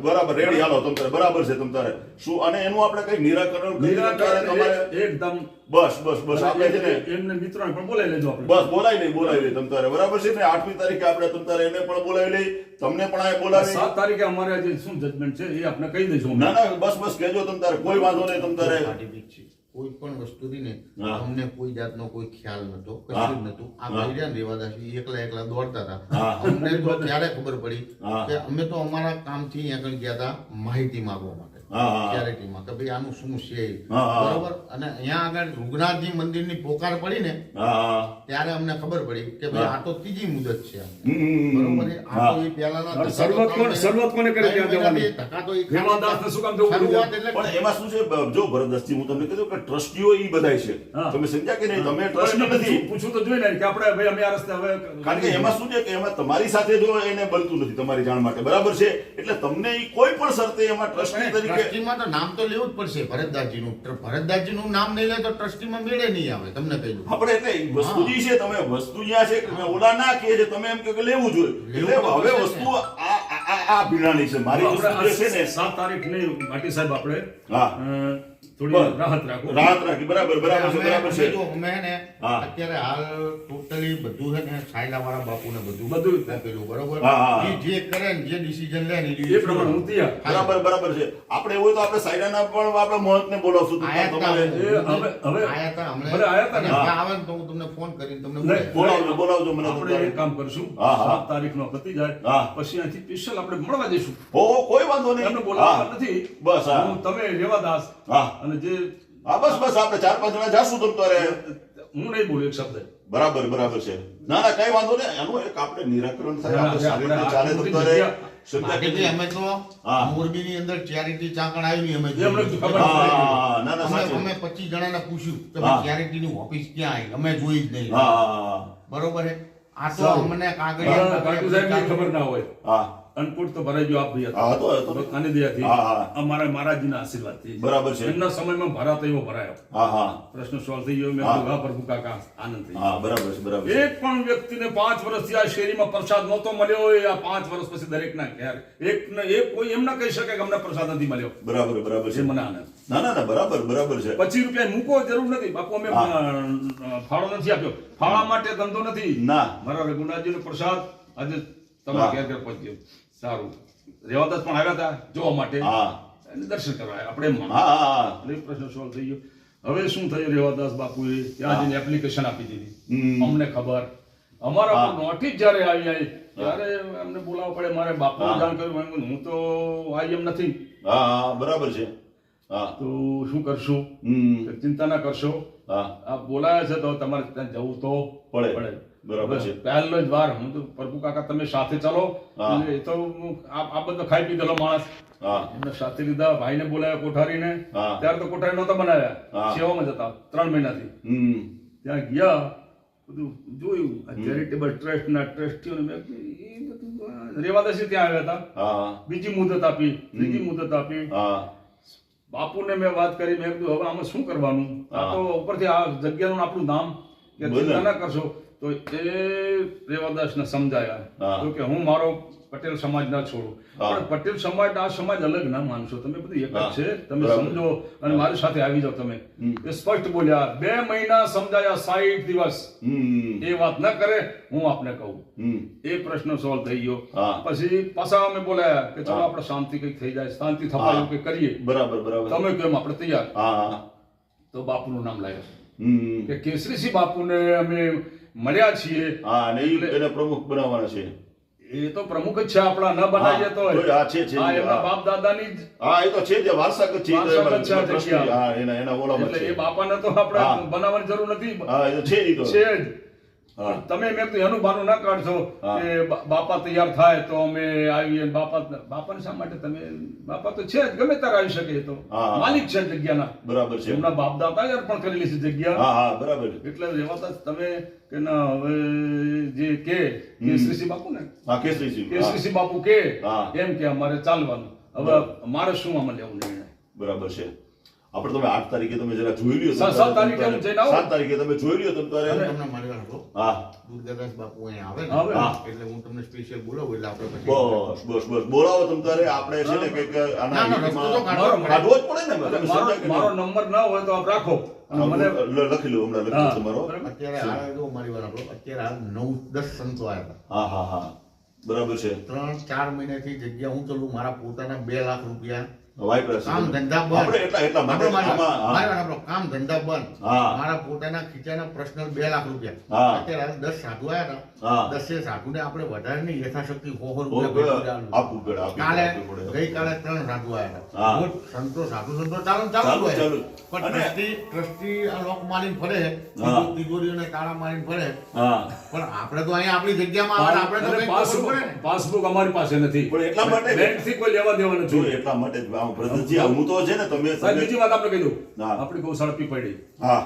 બરાબર રેડી હાલો તમતારે. બરાબર છે તમતારે. શું અને એનું આપણે કઈ નિરાકરણ કરી શકાય તમારે? એકદમ બસ આપણે છે ને એમને મિત્રોને પણ બોલાવી લેજો આપણે. બસ બોલાવી લઈ તમતારે. બરાબર છે ને 8મી તારીખે આપણે તમતારે એને પણ બોલાવી લઈ, તમને પણ આ બોલાવી. 7 તારીખે અમારે આજે શું જજમેન્ટ છે એ આપણે કહી દઈશું. ના બસ કહેજો તમતારે, કોઈ વાંધો નહીં તમતારે. ભાટીભાઈ છે. કોઈ પણ વસ્તુથી ને હા. અમને કોઈ જાતનો કોઈ ખ્યાલ નતો, કશું જ નતું. આ ભાઈરા ને રેવાદાસી એકલા દોડતા હા. હતા. અમને તો ક્યારે ખબર પડી હા. કે અમે તો અમારા કામથી અહીંયા આગળ ગયા હતા માહિતી માંગવા માટે, હા, હા. ક્લેરિટીમાં કે ભાઈ આનું શું છે, હા, હા. બરોબર. અને અહીંયા આગળ રૂગનાથજી મંદિરની પોકાર પડી ને હા. ત્યારે અમને ખબર પડી કે ભાઈ આ તો ત્રીજી મુદત છે. હમ. બરોબર છે? આ તો એ પહેલાના અને ધક્કા તો શરૂઆત કોને કરી ત્યાં જવાની? ધક્કા તો એ રેવાદાસને શું કામ જવું પડ્યું? શરૂઆત એટલે પણ એમાં શું છે જો ભરતદાસજી, હું તમને કીધું કે ટ્રસ્ટીઓ ઈ બધાય છે. હા. તમે સમજ્યા કે નહીં? તમે તો ટ્રસ્ટી એમને નથી. પૂછવું તો જોઈએ ને કે આપણે ભાઈ અમે આ રસ્તે હવે કારણ કે એમાં શું છે કે એમાં તમારી સાથે જો એને બનતું નથી તમારી જાણ માટે, બરાબર છે? એટલે તમને ઈ કોઈ પણ શરતે એમાં ટ્રસ્ટી તરીકે ટ્રસ્ટીમાં તો નામ તો લેવું જ પડશે ભરતદાસજીનું. ભરતદાસજીનું નામ નહીં લે તો ટ્રસ્ટીમાં મેળે નહીં આવે, તમને કહી દઉં. આપણે એટલે ઈ વસ્તુ જે છે, તમે વસ્તુ જ્યાં છે કે ઓલા ના કહે છે, તમે એમ કહો કે લેવું જોઈએ. એટલે લેવું તો હવે પડશે વસ્તુ આ ભીનાની છે. મારી વસ્તુ જે છે ને, 7 તારીખની ભાટી સાહેબ આપણે હા. થોડી રાહત રાખો. રાહત રાખી. બરાબર છે, અમે બરાબર છે. જો અમે હે ને હા. અત્યારે હાલ ટોટલી બધું છે ને સાયલાવાળા બાપુને બધું બધું. આપેલું, બરોબર. હા, હા. ઈ જે કરે ને જે ડિસિઝન લે ને એ પ્રમાણે હું તૈયાર. બરાબર છે. આપણે એવું હોય તો આપણે સાયરાના પણ આપણે મહંતને બોલાવશું તો આયા તા તમારે હવે આયા તા હમણાં. ભલે આયા તા ને. અને આવે ને તો હું તમને ફોન કરીને તમને નહીં. બોલાવીશ. બોલાવજો મને તો આપણે એક કામ કરશું, હા, હા. 7 તારીખનો પતી જાય હા. પછી અહીંથી સ્પેશિયલ આપણે મળવા જઈશું. કોઈ વાંધો નહીં. એમને બોલાવવા હા. નથી. બસ, હા. હું, તમે, રેવાદાસ હા. અને જે હા, બસ આપણે 4-5 જણા જાશું તમ તારે. હું નહીં બોલું એક શબ્દ. બરાબર છે. ના કઈ વાંધો નહીં. આનું એક આપણે નિરાકરણ થાય, આપણે સારી રીતે ચાલે તમ તારે. સમજ્યા કે બાકીથી નહીં? અમે તો હા. મોરબીની અંદર ચેરિટી ચાકણ આવી અમે એ અમને ખબર હા, ના અમે સાચું. અમે 25 જણાને પૂછ્યું કે હા. ચેરિટીની ઓફિસ ક્યાં આવી, અમે જોઈ જ નહીં. હા. બરોબર છે? આ તો સારું. અમને કાકુ સાહેબને ખબર ના હોય. હા. અન્નકૂટ તો ભરાઈ ગયો આપ ભૈયા. હા, હતો. આની દયાથી હા, હા. અમારા મહારાજજીના આશીર્વાદથી બરાબર છે. એમના સમયમાં ભરાતો એવો ભરાયો. હા. પ્રશ્ન સોલ્વ થઈ ગયો. મેં હા. કીધું, વાહ પ્રભુ કાકા, આનંદ થઈ ગયો. હા, બરાબર છે. એક પણ વ્યક્તિને 5 વર્ષથી આ શેરીમાં પ્રસાદ નહોતો મળ્યો હોય. આ 5 વર્ષ પછી દરેકના ઘેર એક કોઈ એમ ના કહી શકે કે અમને પ્રસાદ નથી મળ્યો. બરાબર એ છે. મને આનંદ. ના બરાબર છે. 25 રૂપિયા મૂકો જરૂર નથી બાપુ. અમે ફાળો નથી આપ્યો. ફાળા માટે ધંધો નથી. ના. મારા રઘુનાથજીનો પ્રસાદ આજે હા. તમારા ઘેર પહોંચી ગયો. સારું. રેવાદાસ પણ આવ્યા હતા જોવા માટે. હા. અને દર્શન કરવા આવ્યા. આપણે એમ માનો. હા. એટલે પ્રશ્ન સોલ્વ થઈ ગયો. હવે શું થયું? રેવાદાસ બાપુએ ત્યાં જઈને એપ્લિકેશન આપી દીધી. હમ. અમને ખબર. અમારા હા. પર નોટિસ જ્યારે આવી ત્યારે અમને બોલાવવા પડે. મારે બાપુને હા. જાણ કર્યું. હું તો આવી એમ નથી. હા, બરાબર છે. હા. તો શું કરશું? હમ. ચિંતા ના કરશો. હા. આ બોલાયા છે તો તમારે ત્યાં જવું તો પડે. બરાબર છે. પહેલો જ વાર હું તો પ્રભુ કાકા તમે સાથે ચાલો. હા. એટલે એ તો આ બધો ખાઈ પી ગયેલો માણસ. હા. એમને સાથે લીધા. ભાઈને બોલાવ્યા કોઠારીને. હા. ત્યારે તો કોઠારી નહોતા બનાવ્યા. હા. સેવામાં જતા 3 મહિનાથી. હમ. ત્યાં ગયા, બધું જોયું. આ ચેરિટેબલ ટ્રસ્ટ ના ટ્રસ્ટીઓને મેં કીધું, એ બધું રેવાદાસી ત્યાં આવ્યા હતા. હા. બીજી મુદત આપી, ત્રીજી મુદત આપી. હા. બાપુને મેં વાત કરી. મેં કીધું હવે આમાં શું કરવાનું? આ હા. તો ઉપરથી આ જગ્યાનું આપણું નામ કે બોલે. ચિંતા ના કરશો. તો એ રેવાદાસને સમજાયા. હા. તો કે હું મારો પટેલ સમાજ ના છોડું. હા. પણ પટેલ સમાજ આ સમાજ અલગ ના માનશો. તમે બધું એક જ હા. છે. તમે બરાબર. સમજો અને મારી સાથે આવી જાઓ તમે. હમ. એ સ્પષ્ટ બોલ્યા. 2 મહિના સમજાયા, 60 દિવસ. હમ. એ વાત ન કરે હું આપને કહું. હમ. એ પ્રશ્ન સોલ્વ થઈ ગયો. હા. પછી પાછા અમે બોલાયા કે ચલો હા. આપણે શાંતિ કંઈક થઈ જાય, શાંતિ થપાયું કે કરીએ. બરાબર. તમે કેમ આપણે તૈયાર. હા. તો બાપુનું નામ લાવ્યું હમ. કે કેસરીસિંહ બાપુને અમે મળ્યા છીએ. હા, અને એને પ્રમુખ બનાવવાના છે. એ તો પ્રમુખ જ છે આપણા, ન બનાવીએ તો. તોય આ છે. હા, એમના હા. બાપ દાદાની જ. હા, એ તો છે જે વારસાગત છે. વારસાગત છે આ ટ્રસ્ટી. જગ્યા. હા, એના ઓલામાં એટલે છે. એ બાપાને તો હા. આપણે બનાવવાની જરૂર નથી. હા, એ તો છે ઈ તો. છે જ. હા. તમે મેં કીધું એનું બહાનું ના કાઢશો હા. કે બાપા તૈયાર થાય તો અમે આવીએ. બાપાને શા માટે તમે? બાપા તો છે જ, ગમે ત્યારે આવી શકે. એ તો હા. માલિક છે જગ્યાના. બરાબર છે. એમના બાપ દાદાએ અર્પણ કરેલી છે જગ્યા. હા, બરાબર. એટલે રેવાતા તમે કે ના હવે જે કે કેસરીસિંહ બાપુ ને હા, કેસરીસિંહ. હા. કેસરીસિંહ બાપુ કે હા. એમ કે અમારે ચાલવાનું. હવે મારે શું આમાં લેવું નિર્ણય? બરાબર છે. આપણે તમે 8 તારીખે તમે જરા જોઈ લ્યો. 7 તારીખે હું જઈને આવું. 7 તારીખે તમે જોઈ લ્યો તમ તારે. તમને મળ્યા હતો. હા. દુર્ગાદાસ બાપુ અહીંયા આવે આવે. ને, હા. એટલે હું તમને સ્પેશિયલ બોલાવું એટલે આપણે પછી બસ બોલાવો તમ તારે. આપણે છે ને કંઈક આના ના, ના, રસ્તો તો હિતમાં કાઢવો કાઢવો જ જ પડે ને. તમે મારો સમજાય કે મારો નહીં? નંબર ના હોય તો આપ રાખો અને મને લખી લો, હમણાં લખી લો હા. તમારો. બરાબર. અત્યારે હાલ જો મારી વાત આપણો અત્યારે હાલ 9-10 સંતો આવ્યા હતા. હા. બરાબર છે. 3-4 મહિનાથી જગ્યા હું ચલું. મારા પોતાના 2 લાખ રૂપિયા વાઇટ રાશિ. કામ ધંધા આપણે બંધ. એટલા માટે આમાં, હા. મારી વાત સાંભળો. કામ ધંધા બંધ. હા. મારા પોતાના ખીચાના પર્સનલ 2 લાખ રૂપિયા. હા. અત્યારે 10 સાધુ આવ્યા હા. હતા. 10 સાધુને આપણે વધારે નહીં, યથાશક્તિ 100 આપવું રૂપિયા પડે, આપવું કાલે પડે. ગઈકાલે 3 સાધુ આવ્યા હા. હતા. રોજ સંતો ચાલુ ચાલુ, હોય. ચાલુ. પણ અને- ટ્રસ્ટી આ લોક મારીને ફરે, હા. તિજોરીઓને તાળા મારીને ફરે. હા. પણ આપણે તો અહીંયા આપણી જગ્યામાં આવે ને આપણે તો અને કંઈક કરવું પડે ને. પાસબુક અમારી પાસે નથી. પણ એટલા માટે- બેંકથી કોઈ લેવા દેવા જો નથી. એટલા માટે જ આમ ભરતજી, આ હું તો છે ને તમે સાહેબ, બીજી વાત આપણે કહી દઉં. હા. આપણી ગૌશાળા પીપળી હા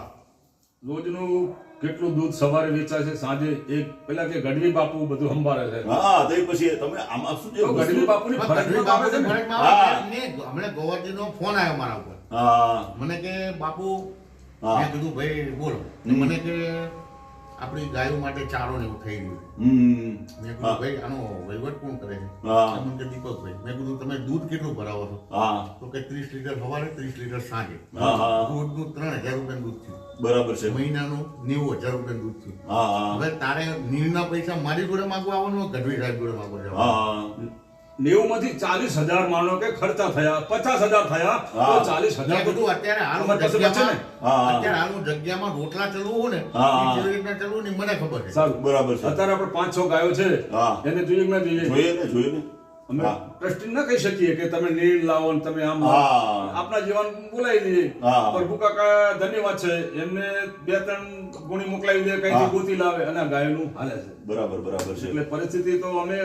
રોજનું કેટલું દૂધ સવારે વેચાય છે, સાંજે પેલા કે ગઢવી બાપુ બધું સંભાળે છે. હા તો પછી તમે આમાં શું છે તો ગઢવી બાપુની પણ ગઢવી ફરજમાં આવે છે બાપુની ને. ફરજમાં હા. આવે છે. હમણાં ગોવર્ધનનો ફોન આવ્યો મારા ઉપર. હા મને કે બાપુ, હા. મેં કીધું ભાઈ બોલો. મને કે આપણી ગાયો માટે ચારો ને એવું થઈ ગયું. મેં કીધું હા. ભાઈ આનો વહીવટ કોણ કરે છે? હા. મને કે દીપકભાઈ. મેં કીધું તમે દૂધ કેટલું ભરાવો છો? હા તો કે 30 લીટર સવારે, 30 લીટર સાંજે. હા, હા. દૂધનું 3000 રૂપિયાનું દૂધ થયું. બરાબર છે. મહિનાનું 90,000 રૂપિયાનું દૂધ થયું. હા હા હવે તારે નીરના પૈસા મારી જોડે માંગવા આવવાનું, ગઢવી સાહેબ જોડે માંગવા જવાનું. હા 90 માંથી 40,000 માનો કે ખર્ચા થયા, 50,000 થયા, તો હા. 40,000 મેં કીધું અત્યારે હાલ હું તમારી પાસે બચે ને? જગ્યામાં- હા. અત્યારે હાલ હું જગ્યામાં રોટલા ચલવું હોય ને, હા. એ કેવી રીતના ચલવું ને એ મને ખબર છે. સારું. બરાબર છે. અત્યારે આપણે 5-6 ગાયો છે, હા. એને જોઈએ કે ના જોઈએ? જોઈએ ને અમે હા. ટ્રસ્ટી ના કહી શકીએ કે તમે નીર લાવો ને તમે આમ હા. લાવો. આપણા જીવન બોલાવી દઈએ. હા. પ્રભુ કાકા ધન્યવાદ છે, એમને 2-3 ગુણી મોકલાવી દે, કઈ હા. ગોતી લાવે અને આ ગાયનું હાલે છે. બરાબર બરાબર છે. એટલે પરિસ્થિતિ તો અમે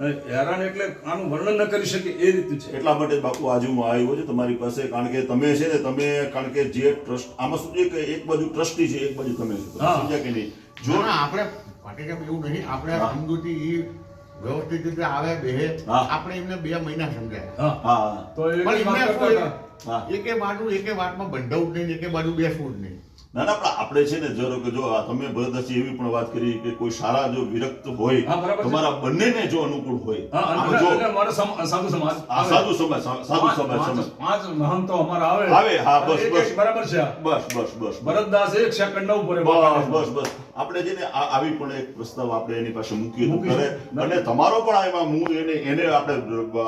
હેરાન, એટલે આનું વર્ણન ન કરી શકીએ એ રીતનું છે. એટલા માટે જ બાપુ આજે હું આવ્યો છું તમારી પાસે, કારણ કે તમે છે ને કારણ કે જે ટ્રસ્ટ આમાં શું છે કે એક બાજુ ટ્રસ્ટી છે, એક બાજુ તમે છો. તમે હા. સમજ્યા કે નહીં? જો જો ના આપણે પાટીદાર એવું નહીં, આપણે હા. સમજૂતી ઈ વ્યવસ્થિત રીતે આવે બેહે. હા. આપણે એમને 2 મહિના સમજાય. હા. હા તો એ પણ વાત એમને કરતા હતા. હા. એકે બાજુ એકે વાતમાં બંધાવું જ નહીં, એકે બાજુ બેસવું જ નહીં. ના ના પણ આપણે છે ને જો આ તમે ભરતજી એવી પણ વાત કરી કે કોઈ સારા જો વિરક્ત હોય, હા, બરાબર છે. તમારા બંનેને જો અનુકૂળ હોય, હા, અને આમાં જો એટલે અમારો સાધુ સમાજ આ આવે. સાધુ સમાજ સાધુ સમાજ સમાજ પાંચ મહંતો અમારા આવે. આવે, હા, બસ, એક- બસ. એક બરાબર છે આ. બસ ભરતદાસ 1 સેકન્ડ ન ઉભો રહે. બસ આપણે છે ને આવી પણ એક પ્રસ્તાવ આપણે એની પાસે મૂકીએ તો મૂકીશું. કરે, અને તમારો પણ આ એમાં હું એને આપણે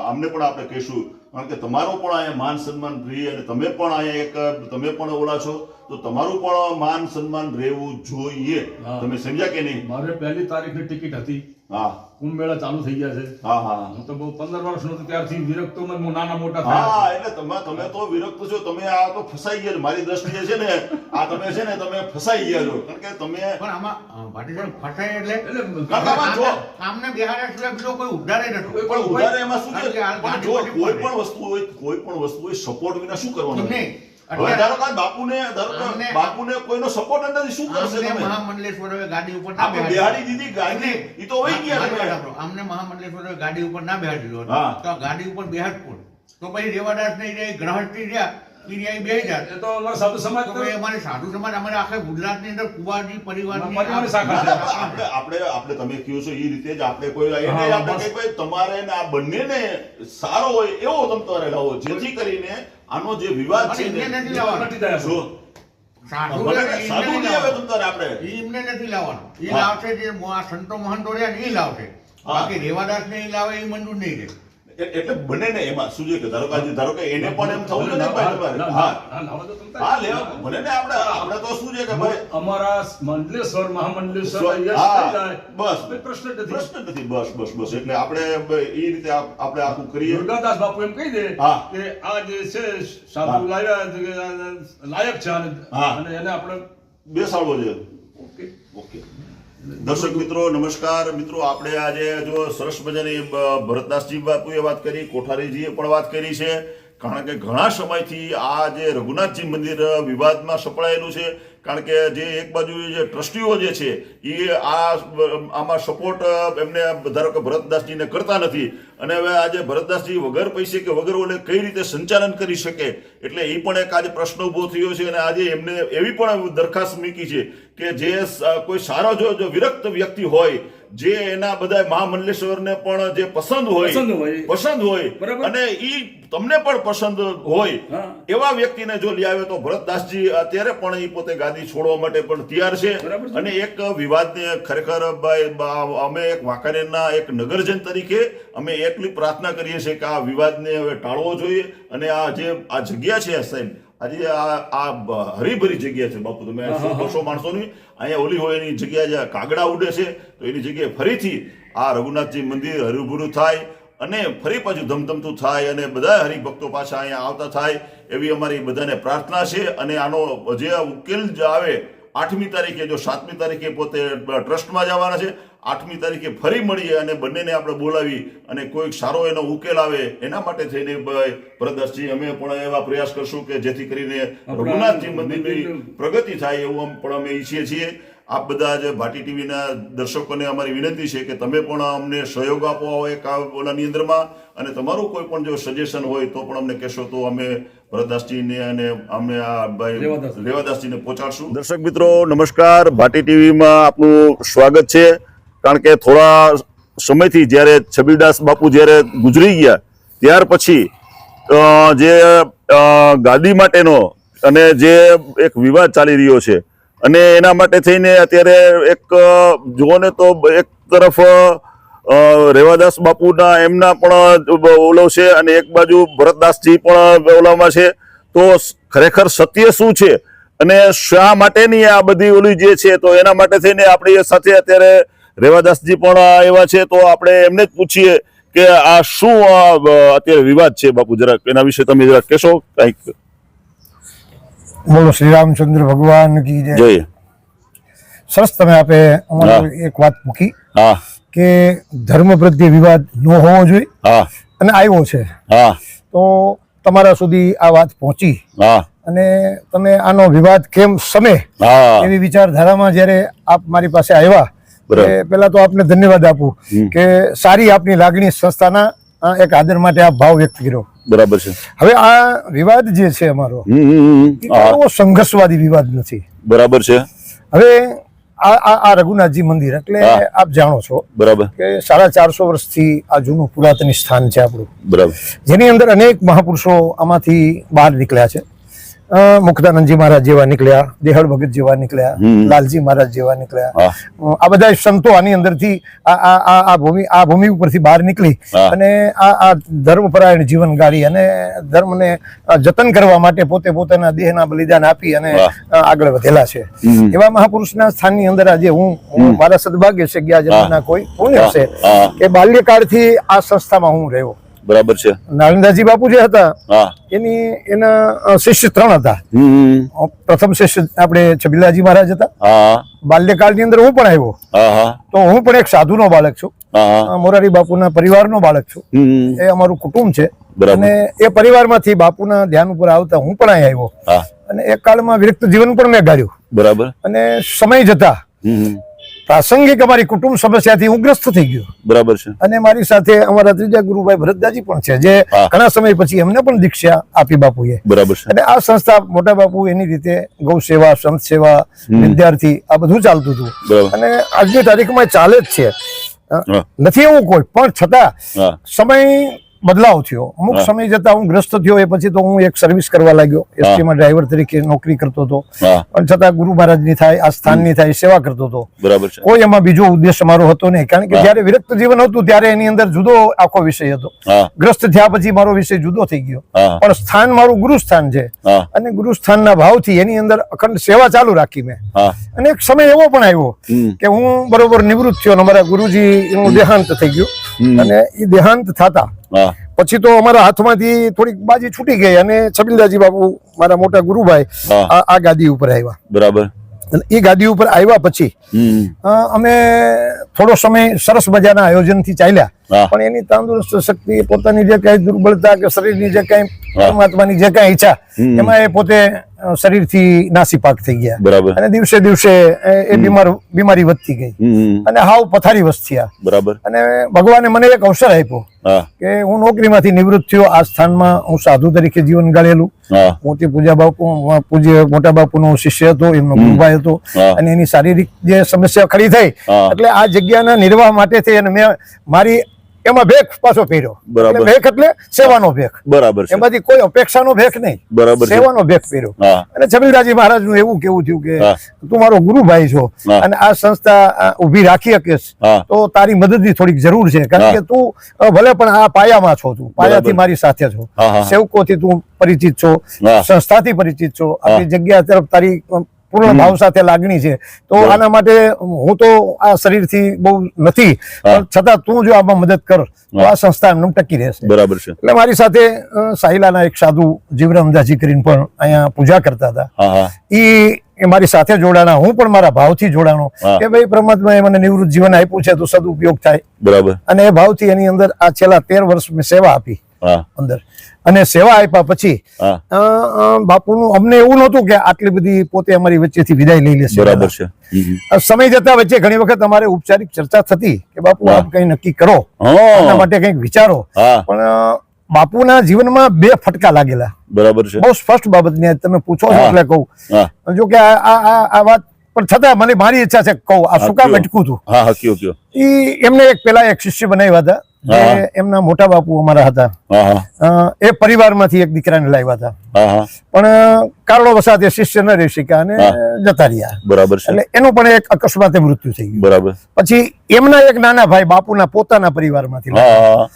આમને પણ આપણે કહીશું, કારણ કે તમારો પણ અહીંયા માન સન્માન રહે, અને તમે પણ અહીંયા તમે પણ ઓલા છો, તો તમારું પણ માન સન્માન રહેવું જોઈએ. હા. તમે સમજ્યા કે નહીં? મારે 1 તારીખની ટિકિટ હતી. હા કુંભ મેળા ચાલુ થઈ ગયા છે. હા હા હું તો બહુ 15 વર્ષનો હતો ત્યારથી વિરક્તોમાં હું નાના મોટા હા થયા. એટલે તમે તો વિરક્ત છો, તમે આ તો ફસાઈ ગયા છો. મારી દ્રષ્ટિએ છે ને આ તમે છે ને તમે ફસાઈ ગયા છો, કારણ કે તમે પણ આમાં પાટીદાર ફસાય એટલે એટલે કાકા, આમાં જો આમને બિહાર સિવાય બીજો કોઈ ઉદ્ધાર નતો. પણ ઉધારે એમાં શું છે? કારણ કે આ પણ જો ગાડી કોઈ પર પણ વસ્તુ હોય સપોર્ટ વિના શું કરવાનું? એમને હવે ધારો કે ધારો કે અમને- બાપુને કોઈનો સપોર્ટ નથી, શું કરશે અમને તમે? મહામંડલેશ્વરોએ ગાડી ઉપર ના આપણે બિહારી દીધી ગાડી, ઈ તો વહી ગયા મારી વાત તમે. સાંભળો. અમને મહામંડલેશ્વરોએ ગાડી ઉપર ના બેહાડી દીધો. હા. તો આ ગાડી ઉપર બેહાડ કોણ? તો પછી રેવાદાસ નહીં રહે, ગ્રહસ્થી રહ્યા, ઈ રહ્યા, ઈ બેહી જાત. એ તો અમારા સાધુ સમાજ તો ભાઈ અમારી સાધુ સમાજ, અમારે આખા ગુજરાતની અંદર કુંવારજી પરિવારની પરિવારની શાખા ના, છે. ના, પણ આપણે તમે કહો છો એ રીતે જ આપણે કોઈ એને હા, આપણે બસ. કઈ ભાઈ તમારે ને આ બંનેને સારો હોય એવો તમે તમારે લાવો, જેથી કરીને આનો જે વિવાદ અને છે ને એમને નથી લાવવાનો. નથી થયા. જો સાધુ ભલે ને સાધુ એમને નહીં નહીં આવે લાવવાનો. તમ તારે આપણે ઈ એમને નથી લાવવાનો. ઈ હા. લાવશે જે આ સંતો મહંતો રહ્યા ને ઈ લાવશે. હા. બાકી રેવાદાસ ને ઈ લાવે ઈ મંજૂર નહીં રહે. એટલે બંનેને એમાં શું છે કે ધારો કે એને પણ એમ થવું જોઈએ ને ના, ભાઈ તમારે. ના, હા ના, લાવો તો તમ હા તારે. લેવા ભલે ને આપણે તો શું છે કે ભાઈ અમારા મંડલેશ્વર મહામંડલેશ્વર સ્વ- યશ હા, થઈ જાય. બસ. કોઈ પ્રશ્ન જ નથી. પ્રશ્ન નથી. બસ એટલે આપણે એ રીતે આપણે આખું કરીએ. દુર્ગાદાસ બાપુ એમ કહી દે હા. કે આ જે છે સાધુ લાવ્યા છે કે આ લાયક છે હા. અને એને આપણે બેસાડવો છે. ઓકે. ઓકે દર્શક મિત્રો નમસ્કાર. મિત્રો આપણે આજે જો સરસ મજાની ભરતદાસજી બાપુએ વાત કરી, કોઠારીજીએ પણ વાત કરી છે, કારણ કે ઘણા સમયથી આ જે રઘુનાથજી મંદિર વિવાદમાં સપડાયેલું છે, કારણ કે જે એક બાજુ જે ટ્રસ્ટીઓ જે છે એ આમાં સપોર્ટ એમને ધારો કે ભરતદાસજીને કરતા નથી, અને હવે આજે ભરતદાસજી વગર પૈસે કે વગર ઓલે કઈ રીતે સંચાલન કરી શકે, એટલે એ પણ એક આજે પ્રશ્ન ઉભો થયો છે. અને આજે એમને એવી પણ દરખાસ્ત મૂકી છે કે જે કોઈ સારો જો વિરક્ત વ્યક્તિ હોય, જે એના બધા મહામંડલેશ્વરને પણ જે પસંદ હોય. પસંદ હોય બરાબર. અને ઈ તમને પણ પસંદ હોય હા. એવા વ્યક્તિને જો લઈ આવે તો ભરતદાસજી અત્યારે પણ ઈ પોતે ગાદી છોડવા માટે પણ તૈયાર છે. બરાબર છે. અને એક વિવાદને ખરેખર અમે એક વાંકાનેરના એક નગરજન તરીકે અમે એટલી પ્રાર્થના કરીએ છીએ કે આ વિવાદને હવે ટાળવો જોઈએ. અને આ જગ્યા છે સાહેબ, આજે આ હરીભરી જગ્યા છે બાપુ, તમે 100-200 માણસોની અહીંયા ઓલી હોય એની જગ્યા જ્યાં કાગડા ઉડે છે તો એની જગ્યાએ ફરીથી આ રઘુનાથજી મંદિર હરીભરું થાય અને ફરી પાછું ધમધમતું થાય અને બધા હરિભક્તો પાછા અહીંયા આવતા થાય એવી અમારી બધાને પ્રાર્થના છે. અને આનો જે ઉકેલ જ આવે 8મી તારીખે, જો 7મી તારીખે પોતે ટ્રસ્ટમાં જવાના છે, 8મી તારીખે ફરી મળીએ અને બંનેને આપણે બોલાવી અને કોઈક સારો એનો ઉકેલ આવે એના માટે થઈને ભરતદાસજી અમે પણ એવા પ્રયાસ કરશું કે જેથી કરીને રઘુનાથજી મંદિરની પ્રગતિ થાય એવું પણ અમે ઈચ્છીએ છીએ. આપ બધા જ ભાટી ટીવીના દર્શકોને અમારી વિનંતી છે કે તમે પણ અમને સહયોગ આપો એક ઓલાની અંદરમાં, અને તમારું કોઈ પણ જો સજેશન હોય તો પણ અમને કહેશો તો અમે ભરતદાસજીને અને અમે આ ભાઈ રેવાદાસજીને પહોંચાડશું. દર્શક મિત્રો નમસ્કાર, ભાટી ટીવીમાં આપનું સ્વાગત છે. કારણ કે થોડા સમયથી જ્યારે છબીલદાસ બાપુ જ્યારે ગુજરી ગયા ત્યાર પછી જે ગાદી માટેનો અને જે એક વિવાદ ચાલી રહ્યો છે અને એના માટે થઈને અત્યારે એક જુઓ ને તો એક તરફ રેવાદાસ બાપુના એમના પણ ઓલો છે અને એક બાજુ ભરતદાસજી પણ ઓલામાં છે. તો ખરેખર સત્ય શું છે અને શા માટેની આ બધી ઓલી જે છે, તો એના માટે થઈને આપણી સાથે અત્યારે રેવાદાસજી પણ એવા છે. તો આપણે એમને જ પૂછીએ કે આ શું અત્યારે વિવાદ છે બાપુ, જરાક એના વિશે તમે જરાક કહેશો કંઈક? બોલો શ્રી રામચંદ્ર ભગવાન કી જય. સરસ તમે આપે અમારી એક વાત મૂકી કે ધર્મ પ્રત્યે વિવાદ ન હોવો જોઈએ અને આવ્યો છે, તો તમારા સુધી આ વાત પહોંચી અને તમે આનો વિવાદ કેમ સમે એવી વિચારધારામાં જ્યારે આપ મારી પાસે આવ્યા, પેલા તો આપને ધન્યવાદ આપું કે સારી આપની લાગણી સંસ્થાના એક આદર માટે આપ ભાવ વ્યક્ત કર્યો. બરાબર છે. હવે આ વિવાદ જે છે અમારો એવો સંઘર્ષવાદી વિવાદ નથી. બરાબર છે. હવે આ રઘુનાથજી મંદિર એટલે આપ જાણો છો બરાબર કે 450 વર્ષથી આ જૂનું પુરાતન સ્થાન છે આપણું. બરાબર. જેની અંદર અનેક મહાપુરુષો આમાંથી બહાર નીકળ્યા છે. મુક્તાનંદજી મહારાજ જેવા નીકળ્યા, દેહળ ભગત જેવા નીકળ્યા, લાલજી મહારાજ જેવા નીકળ્યા. આ બધા સંતો આની અંદરથી આ ભૂમિ ઉપરથી બહાર નીકળી અને આ ધર્મપરાયણ જીવન ગાળી અને ધર્મને જતન કરવા માટે પોતે પોતાના દેહના બલિદાન આપી અને આગળ વધેલા છે. એવા મહાપુરુષના સ્થાનની અંદર આજે હું મારા સદભાગ્ય છે કે આ જન્મના કોઈ પુણ્ય છે કે બાલ્યકાળથી આ સંસ્થામાં હું રહ્યો. બરાબર છે. નાલંદાજી બાપુ જે હતા એના શિષ્ય 3 હતા. પ્રથમ શિષ્ય આપણે છબીલાજી મહારાજ હતા. બાલ્યકાળની અંદર હું પણ આવ્યો, તો હું પણ એક સાધુનો બાળક છું, મોરારી બાપુના પરિવારનો બાળક છું. એ અમારું કુટુંબ છે અને એ પરિવારમાંથી બાપુના ધ્યાન ઉપર આવતા હું પણ અહીં આવ્યો અને એક કાળમાં વિરક્ત જીવન પણ મેં ગાળ્યું. બરાબર. અને સમય જતા પ્રાસંગિક અમારી કુટુંબ સમસ્યાથી હું ગ્રસ્ત થઈ ગયો. બરાબર છે. અને મારી સાથે અમારા ત્રીજા ગુરુભાઈ ભરતદાસજી પણ છે, જે ઘણા સમય પછી એમને પણ દીક્ષા આપી બાપુએ. બરાબર છે. અને આ સંસ્થા મોટા બાપુ એની રીતે ગૌ સેવા, સંત સેવા, વિદ્યાર્થી આ બધું ચાલતું હતું અને આજની તારીખમાં ચાલે જ છે. નથી એવું કોઈ, પણ છતાં સમય બદલાવ થયો. અમુક સમય જતા હું ગ્રસ્ત થયો, એ પછી તો હું એક સર્વિસ કરવા લાગ્યો. એસટીમાં ડ્રાઈવર તરીકે નોકરી કરતો હતો, પણ છતાં ગુરુ મહારાજની થાય, આ સ્થાનની થાય સેવા કરતો હતો. બરાબર છે. કોઈ એમાં બીજો ઉદ્દેશ મારો હતો નહીં, કારણ કે જયારે વિરક્ત જીવન હતું ત્યારે એની અંદર જુદો આખો વિષય હતો. ગ્રસ્ત થયા પછી મારો વિષય જુદો થઈ ગયો, પણ સ્થાન મારું ગુરુ સ્થાન છે અને ગુરુ સ્થાનના ભાવથી એની અંદર અખંડ સેવા ચાલુ રાખી મેં. અને એક સમય એવો પણ આવ્યો કે હું બરોબર નિવૃત્ત થયો, અમારા ગુરુજી એનું દેહાંત થઈ ગયું અને એ દેહાંત થતા પછી તો અમારા હાથમાંથી થોડીક બાજી છૂટી ગઈ અને છબીલદાસજી બાપુ મારા મોટા ગુરુભાઈ આ ગાદી ઉપર આવ્યા. બરાબર. એ ગાદી ઉપર આવ્યા પછી અમે થોડો સમય સરસ મજાના આયોજનથી ચાલ્યા, પણ એની તંદુરસ્ત શક્તિ, પોતાની જે કઈ દુર્બળતા કે શરીરની જે કઈ પરમાત્માની જે કઈ ઈચ્છા, એમાં એ પોતે શરીરથી નાસીપાક થઈ ગયા. બરાબર. અને દિવસે દિવસે એ બીમારી વધતી ગઈ અને હાવ પથારી વસ્ત થયા. બરાબર. અને ભગવાને મને એક અવસર આપ્યો હા કે હું નોકરીમાંથી નિવૃત્ત થયો, આ સ્થાનમાં હું સાધુ તરીકે જીવન ગાળેલું. હા મોટી પૂજ્ય મોટા બાપુનો હું શિષ્ય હતો, એમનો ગુરુભાઈ હતો, હા. અને એની શારીરિક જે સમસ્યા ખડી થઈ હા. એટલે આ જગ્યાના નિર્વાહ માટે થઈ અને મેં મારી એમાં ભેખ પાછો પહેર્યો. બરાબર. એટલે ભેખ એટલે સેવાનો ભેખ, બરાબર છે. એમાંથી કોઈ અપેક્ષાનો ભેખ નહીં, બરાબર છે. સેવાનો ભેખ પહેર્યો. હા અને છબીલદાસજી મહારાજનું એવું કેવું થયું કે હા. તું મારો ગુરુભાઈ છો હા. અને આ સંસ્થા ઊભી રાખી શકીશ હા. તો તારી મદદની થોડીક જરૂર છે, કારણ હા. કે તું ભલે પણ આ પાયામાં છો, તું પાયાથી બરાબર. મારી સાથે છો, હા, હા. સેવકોથી તું પરિચિત છો, હા. સંસ્થાથી પરિચિત છો, આપણી જગ્યા તરફ તારી પૂર્ણ ભાવ સાથે લાગણી છે. તો બરાબર. આના માટે હું તો આ શરીરથી બહુ નથી, પણ છતાં તું જો આમાં મદદ કર તો આ સંસ્થા એમનું ટકી રહેશે. બરાબર છે. એટલે મારી સાથે સાહિલાના એક સાધુ જીવરામદાસજી કરીને પણ અહીંયા પૂજા કરતા હતા. હા હા એ મારી સાથે જોડાણા, હું પણ મારા ભાવથી જોડાણો હા. કે ભાઈ પરમાત્માએ મને નિવૃત્ત જીવન આપ્યું છે તો સદુપયોગ થાય, બરાબર. અને એ ભાવથી એની અંદર આ છેલ્લા 13 વર્ષ મેં સેવા આપી હા અંદર. અને સેવા આપ્યા પછી હા બાપુનું અમને એવું નહોતું કે આટલી બધી પોતે અમારી વચ્ચેથી વિદાય લઈ લેશે. બરાબર છે. સમય જતા વચ્ચે ઘણી વખત અમારે ઔપચારિક ચર્ચા થતી કે બાપુ હા. આપ કંઈ નક્કી કરો, હા. આના માટે કંઈક વિચારો. હા પણ બાપુના જીવનમાં 2 ફટકા લાગેલા. બરાબર છે. બહુ સ્પષ્ટ બાબતની આજ તમે પૂછો છો હા. એટલે કહું. હા જો કે આ વાત પણ છતાં મને મારી ઈચ્છા છે કે કહું, આ શું કામ કયો. અટકું હતું. હા હા કયો કયો. એમને પેલા એક શિષ્ય બનાવ્યા હતા, હા. જે એમના મોટા બાપુ અમારા હતા. હા હા એ પરિવારમાંથી એક દીકરાને લાવ્યા હતા, હા હા પણ કારણો વસાત એ શિષ્ય ન રહી શક્યા અને હા. જતા રહ્યા. બરાબર છે. એટલે એનું પણ એક અકસ્માતે મૃત્યુ થઈ ગયું. બરાબર. પછી એમના એક નાના ભાઈ બાપુના પોતાના પરિવારમાંથી લાવ્યા. હા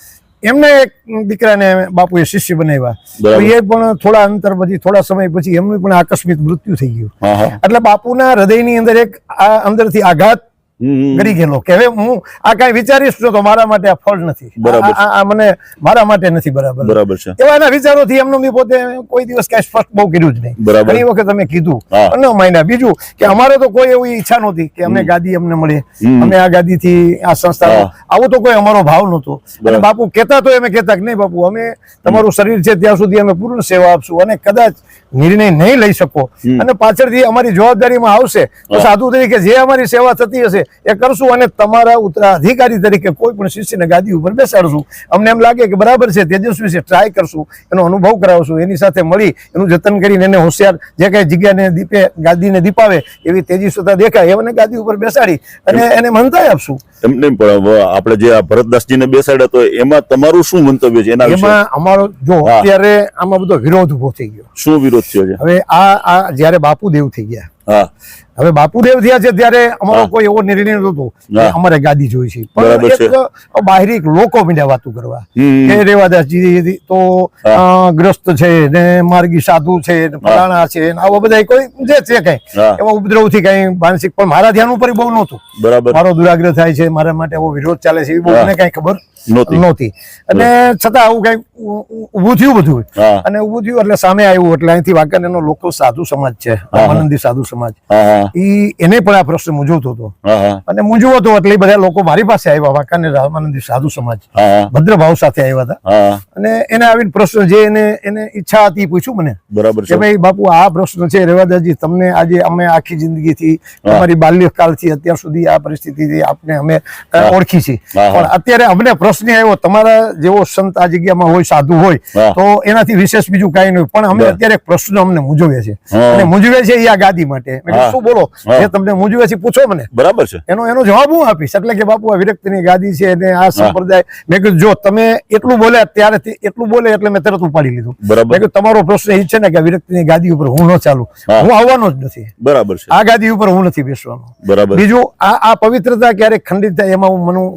એમને એક દીકરાને બાપુએ શિષ્ય બનાવ્યા. તો બરાબર. એ પણ થોડા અંતર પછી, થોડા સમય પછી એમનું પણ આકસ્મિક મૃત્યુ થઈ ગયું. હા હા એટલે બાપુના હૃદયની અંદર એક અંદરથી આઘાત ગળી ગયેલો કે હવે હું આ કાંઈ વિચારીશ તો મારા માટે આ ફળ નથી, બરાબર. આ મને મારા માટે નથી બરાબર. બરાબર છે. એવા એના વિચારોથી એમનું મેં પોતે કોઈ દિવસ કાંઈ સ્પષ્ટ બહુ કર્યું જ નહીં. બરાબર. ઘણી વખત અમે કીધું હા. ન માન્યા. બીજું કે અમારે તો કોઈ એવી ઈચ્છા નહોતી કે અમને ગાદી અમને મળે, અમે આ ગાદીથી આ સંસ્થા, હા. આવો તો કોઈ અમારો ભાવ નહોતો. અને બરાબર. બાપુ કહેતા તો અમે કહેતા કે નહીં બાપુ, અમે તમારું શરીર છે ત્યાં સુધી અમે પૂર્ણ સેવા આપશું, અને કદાચ નિર્ણય નહીં લઈ શકો અને પાછળથી અમારી જવાબદારીમાં આવશે તો સાધુ તરીકે જે અમારી સેવા થતી હશે એ કરશું, અને તમારા ઉત્તરાધિકારી તરીકે કોઈ પણ શિષ્યને ગાદી ઉપર બેસાડશું. અમને એમ લાગે કે બરાબર છે, તેજસ્વી છે, ટ્રાય કરશું, એનો અનુભવ કરાવશું, એની સાથે મળી એનું જતન કરીને એને હોશિયાર જે કઈ જગ્યાને દીપે ગાદીને દીપાવે એવી તેજસ્વીતા દેખાય એમને ગાદી ઉપર બેસાડી અને એને મંતાય આપશું. એમને પણ આપણે જે આ ભરતદાસજીને બેસાડ્યા તો એમાં તમારું શું મંતવ્ય છે એના વિશે? એમાં અમારો જો હા. અત્યારે આમાં બધો વિરોધ ઉભો થઈ ગયો. શું વિરોધ થયો છે? હવે આ જયારે બાપુદેવ થઈ ગયા, હા હવે બાપુદેવ થયા છે ત્યારે અમારો હા. કોઈ એવો નિર્ણય નહોતો કે હા. અમારે ગાદી જોઈ છે, બરાબર પણ છે. એક બાહરિક લોકો મીડિયા વાતો કરવા હમ. કે રેવાદાસજી તો ગ્રસ્ત છે ને માર્ગી સાધુ છે ને ફલાણા છે ને આવા બધા કોઈ જે છે કઈ હા. એવા ઉપદ્રવથી કઈ માનસિક, પણ મારા ધ્યાન ઉપર બહુ નહોતું. બરાબર. મારો દુરાગ્રહ થાય છે, મારા માટે એવો વિરોધ ચાલે છે, એ બહુ હા. મને કઈ ખબર નહોતી. નહોતી. અને છતાં આવું કઈ ઊભું થયું બધું, હા. અને ઊભું થયું એટલે સામે આવ્યું. એટલે અહીંથી વાંકાનેરનો લોકો સાધુ સમાજ છે, રામાનંદી સાધુ સમાજ, હા હા એને પણ આ પ્રશ્ન મૂંઝવતો હતો. હા હા અને મૂંઝવો હતો એટલે એ બધા લોકો મારી પાસે આવ્યા, વાંકાનેર રામાનંદી સાધુ સમાજ હા ભદ્ર ભાવ સાથે આવ્યા હતા. હા અને એને આવીને પ્રશ્ન જે એને ઈચ્છા હતી એ પૂછ્યું મને બરાબર કે છે. ભાઈ બાપુ આ પ્રશ્ન છે રેવાદાસજી, તમને આજે અમે આખી જિંદગીથી તમારી બાલ્યકાળથી અત્યાર સુધી આ પરિસ્થિતિથી આપને અમે ઓળખી છે, હા. પણ અત્યારે અમને પ્રશ્ન આવ્યો તમારા જેવો સંત આ જગ્યામાં હોય, સાધુ હોય હા. તો એનાથી વિશેષ બીજું કાંઈ નહીં, પણ અમે બરાબર. અત્યારે એક પ્રશ્ન અમને મૂંઝવે છે, હા. અને મૂંઝવે છે એ આ ગાદી માટે. મેં કીધું, હા. શું બોલો, હા. જે તમને મૂંઝવે છે પૂછો મને, બરાબર છે. એનો જવાબ હું આપીશ. એટલે કે બાપુ આ વિરક્તિની ગાદી છે અને આ સંપ્રદાય, મેં કીધું જો તમે એટલું બોલે ત્યારે એટલું બોલે એટલે મેં તરત ઉપાડી લીધું. બરાબર. મેં કીધું તમારો પ્રશ્ન એ છે ને કે વિરક્તિની ગાદી ઉપર હું ન ચાલું, હા. હું આવવાનો જ નથી, બરાબર છે. આ ગાદી ઉપર હું નથી બેસવાનો. બરાબર. બીજું આ પવિત્રતા ક્યારેક ખંડિત થાય એમાં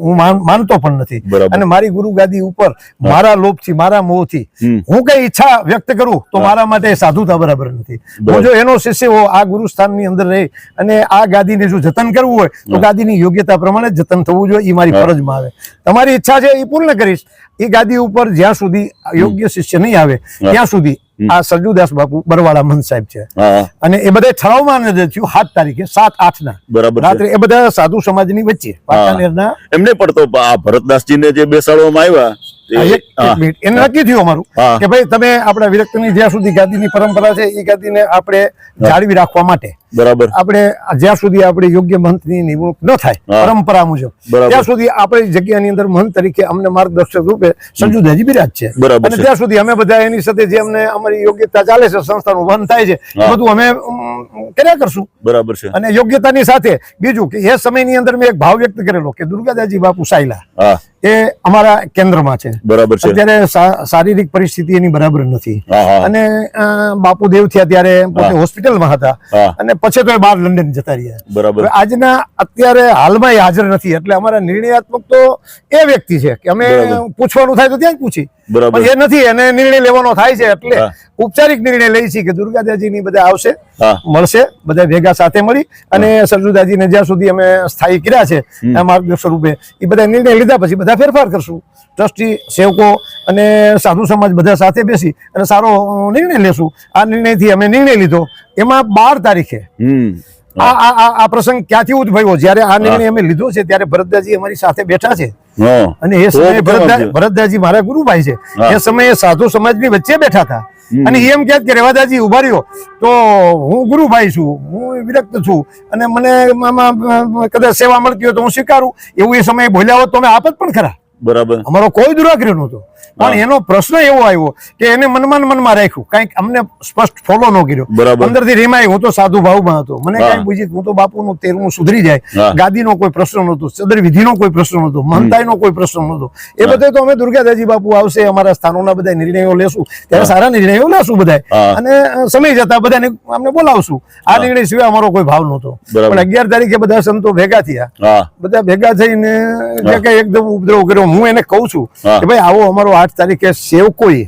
હું માનતો પણ નથી. બરાબર. અને મારી ગુરુ ગાદી ઉપર મારા લોભથી, મારા મોહથી હું કઈ ઈચ્છા વ્યક્ત કરું તો મારા માટે સાધુતા બરાબર નથી. હું જો એનો શિષ્ય હો, આ ગુરુ સ્થાનની અંદર રહી અને આ ગાદીને જો જતન કરવું હોય તો ગાદીની યોગ્યતા પ્રમાણે જતન થવું જોઈએ, એ મારી ફરજમાં આવે. તમારી ઈચ્છા છે એ પૂર્ણ કરીશ. એ ગાદી ઉપર જ્યાં સુધી યોગ્ય શિષ્ય નહીં આવે ત્યાં સુધી આ સરજુદાસ બાપુ બરવાળા મહંત સાહેબ છે, હા અને એ બધા ઠરાવમાં થયું 7 તારીખે 7/8 ના બરાબર છે. રાત્રે, એ બધા સાધુ સમાજની વચ્ચે વાંકાનેરના. એમને પણ તો આ ભરતદાસજીને જે બેસાડવામાં આવ્યા એક મિનિટ એને નક્કી થયું અમારું હા. કે ભાઈ તમે આપણા વિરક્તની જ્યાં સુધી ગાદીની પરંપરા છે એ ગાદીને આપણે જાળવી રાખવા માટે બરાબર આપણે જ્યાં સુધી આપણે યોગ્ય મહંતની નિમણૂક ન થાય હા. પરંપરા મુજબ બરાબર. ત્યાં સુધી આપણી જગ્યાની અંદર મહંત તરીકે અમને માર્ગદર્શક રૂપે સંજુદાજી બિરાજ છે બરાબર અને છે. ત્યાં સુધી અમે બધા એની સાથે જે અમને અમારી યોગ્યતા ચાલે છે સંસ્થાનું વહન થાય છે એ હા. બધું અમે કર્યા કરશું બરાબર છે. અને યોગ્યતાની સાથે બીજું કે એ સમયની અંદર મેં એક ભાવ વ્યક્ત કરેલો કે દુર્ગાદાજી બાપુ સાયલા હા એ અમારા કેન્દ્રમાં છે બરાબર છે. અત્યારે શારીરિક પરિસ્થિતિ એની બરાબર નથી હા હા અને બાપુ દેવ થયા ત્યારે પોતે હોસ્પિટલમાં હતા હા. અને પછી તો એ બહાર લંડન જતા રહ્યા બરાબર હવે આજના અત્યારે હાલમાં એ હાજર નથી એટલે અમારા નિર્ણયાત્મક તો એ વ્યક્તિ છે કે અમે બરાબર. પૂછવાનું થાય તો ત્યાં જ પૂછી બરાબર. પણ એ નથી એને નિર્ણય લેવાનો થાય છે એટલે હા. ઉપચારિક નિર્ણય લઈ છે કે દુર્ગાદાજીની બધા આવશે હા મળશે બધા ભેગા સાથે મળી અને સરજુદાજીને જ્યાં સુધી અમે સ્થાયી કર્યા છે આ માર્ગદર્શક રૂપે એ બધા નિર્ણય લીધા પછી બધા ફેરફાર કરશું ટ્રસ્ટી સેવકો અને સાધુ સમાજ બધા સાથે બેસી અને સારો નિર્ણય લેશું આ નિર્ણયથી અમે નિર્ણય લીધો એમાં 12 તારીખે આ પ્રસંગ ક્યાંથી ઉદ્ભવ્યો જ્યારે આ નિર્ણય અમે લીધો છે ત્યારે ભરતદાજી અમારી સાથે બેઠા છે હા અને એ સમયે ભરતદાજી મારા ગુરુભાઈ છે હા. એ સમયે સાધુ સમાજની વચ્ચે બેઠા હતા અને એમ કહે કે રેવાદાજી ઉભા રહ્યો તો હું ગુરુભાઈ છું હું વિરક્ત છું અને મને કદાચ સેવા મળતી હોય તો હું સ્વીકારું એવું એ સમયે બોલ્યા હોત તો અમે આપત પણ ખરા બરાબર અમારો કોઈ દુરાગ્રહ નહોતો પણ એનો પ્રશ્ન એવો આવ્યો કે એને મનમાં રાખ્યું કઈક અમને સ્પષ્ટ ફોલો ન કર્યો બરાબર. અંદરથી રેમાય હું તો સાધુ ભાવમાં હતો મને હા. કઈ પૂછી હું તો બાપુનું 13મું સુધરી જાય હા. ગાદીનો કોઈ પ્રશ્ન નહોતો સદર વિધિનો કોઈ પ્રશ્ન નહોતો મહંતાઈનો કોઈ પ્રશ્ન નહોતો એ બધે તો અમે દુર્ગાદાજી બાપુ આવશે અમારા સ્થાનોના બધા નિર્ણયો લેશું ત્યારે સારા નિર્ણયો લેશું બધા હા. અને સમય જતા બધાને અમને બોલાવશું આ નિર્ણય સિવાય અમારો કોઈ ભાવ નહોતો બરાબર. પણ 11 તારીખે બધા સંતો ભેગા થયા હા બધા ભેગા થઈને જે કઈ એકદમ ઉપદ્રવ કર્યો હું એને કહું છું હા. કે ભાઈ આવો અમારો 8 તારીખે સેવકોએ